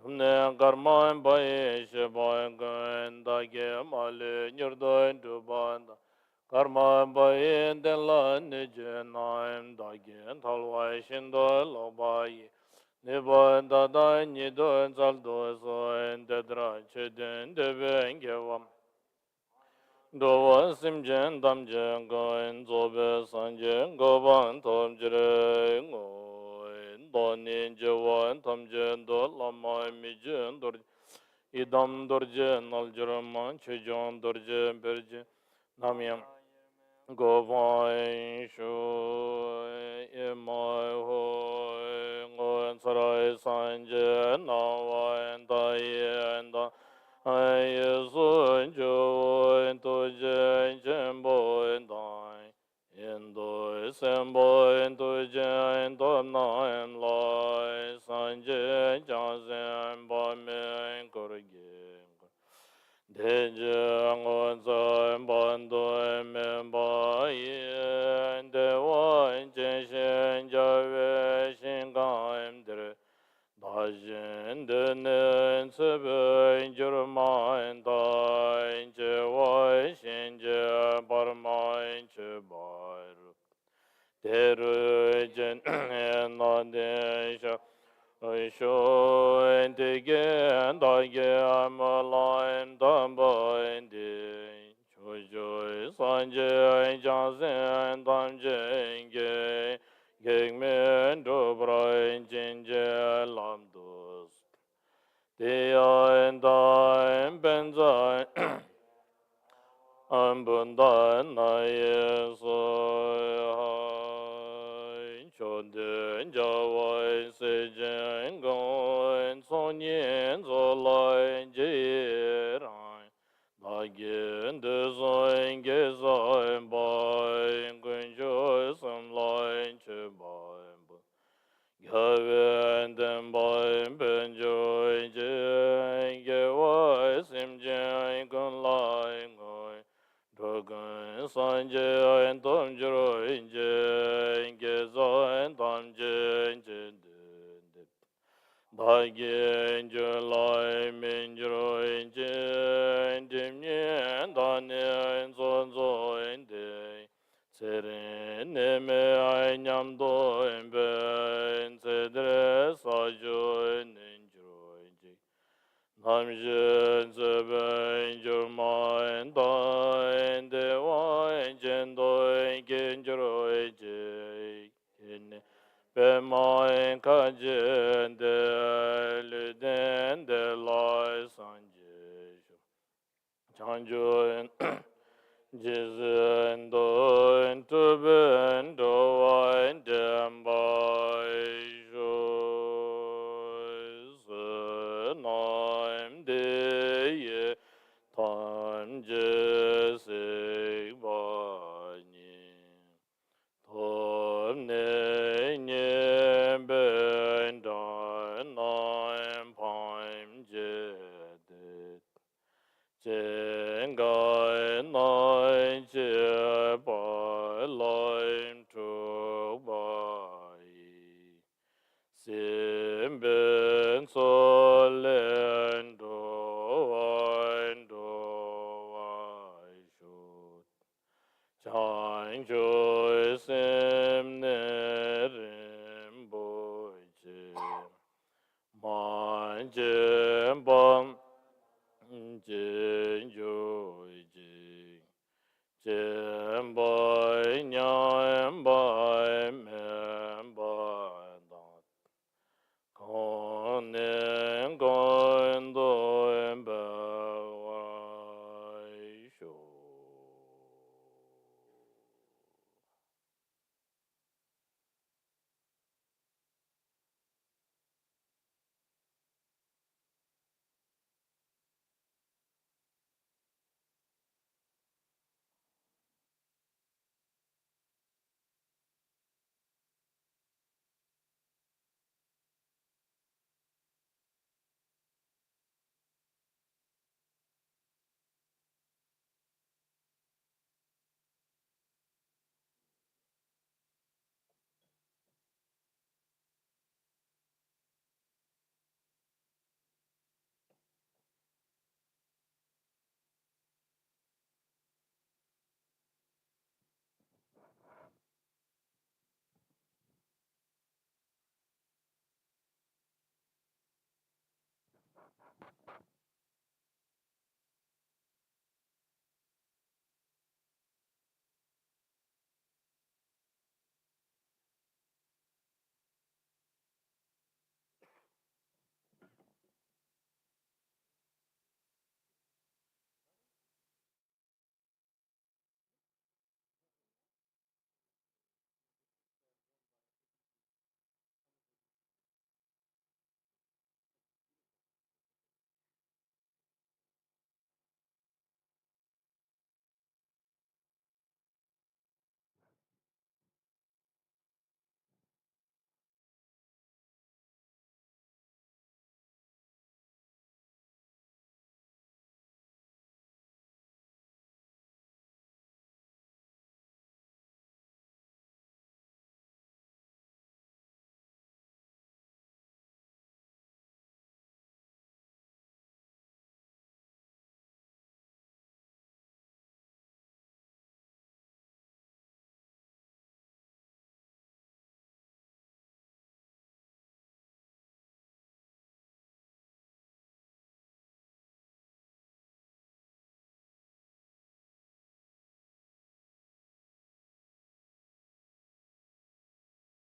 E: Tumne karma bayi şebayi gındaki mali nyurdoy dubanda. Karma bayi dela nice naim dagi talvay shindo lobayi. Nibo dada nido zaldo soin dedra çedin deben gevam. Dowa simjen damjen goin zobe sanjen goban tomjire ngoin donin jewan tomjen do lama mijen dor idam dorje naljurman chejon dorje berje namyam govain shu imai hoi ngoin sarai sanje nawain dayen da I sun ju to jen jen bo en dai en do sen bo en to jen do na en lai san jen ja zen bo men kor gen de jen on zan bon do men ba yen de wan jen shen ja ve shin ga em de Dajen denen seben jurmain dain je wai shen je barmain che bar. Teru jen en den sha sho en te gen da ge am lain dam boin de. Cho jo san je jan zen dam jen ge. Geng men do brain jin je lam dos. De en da en ben za an bun da na ye so hai. Cho de ja wai se jen gon son yen zo lai je rai. Da gen de zo en ge zo en bai gun jo sam lai che bai. Gavin den boy ben joy je ge wa sim je gun lai ngoi dogun san je en tom jro je ge zo en tom je de da ge je lai min jro je dim nyen da ne zon zo en de Seren neme ay nyam do ben sedre sa jo nenjro ji nam jen se ben jo ma da de wa jen do gen jro ji ken be ma ka jen de le den de la san je chan jo Jizen doen tu ben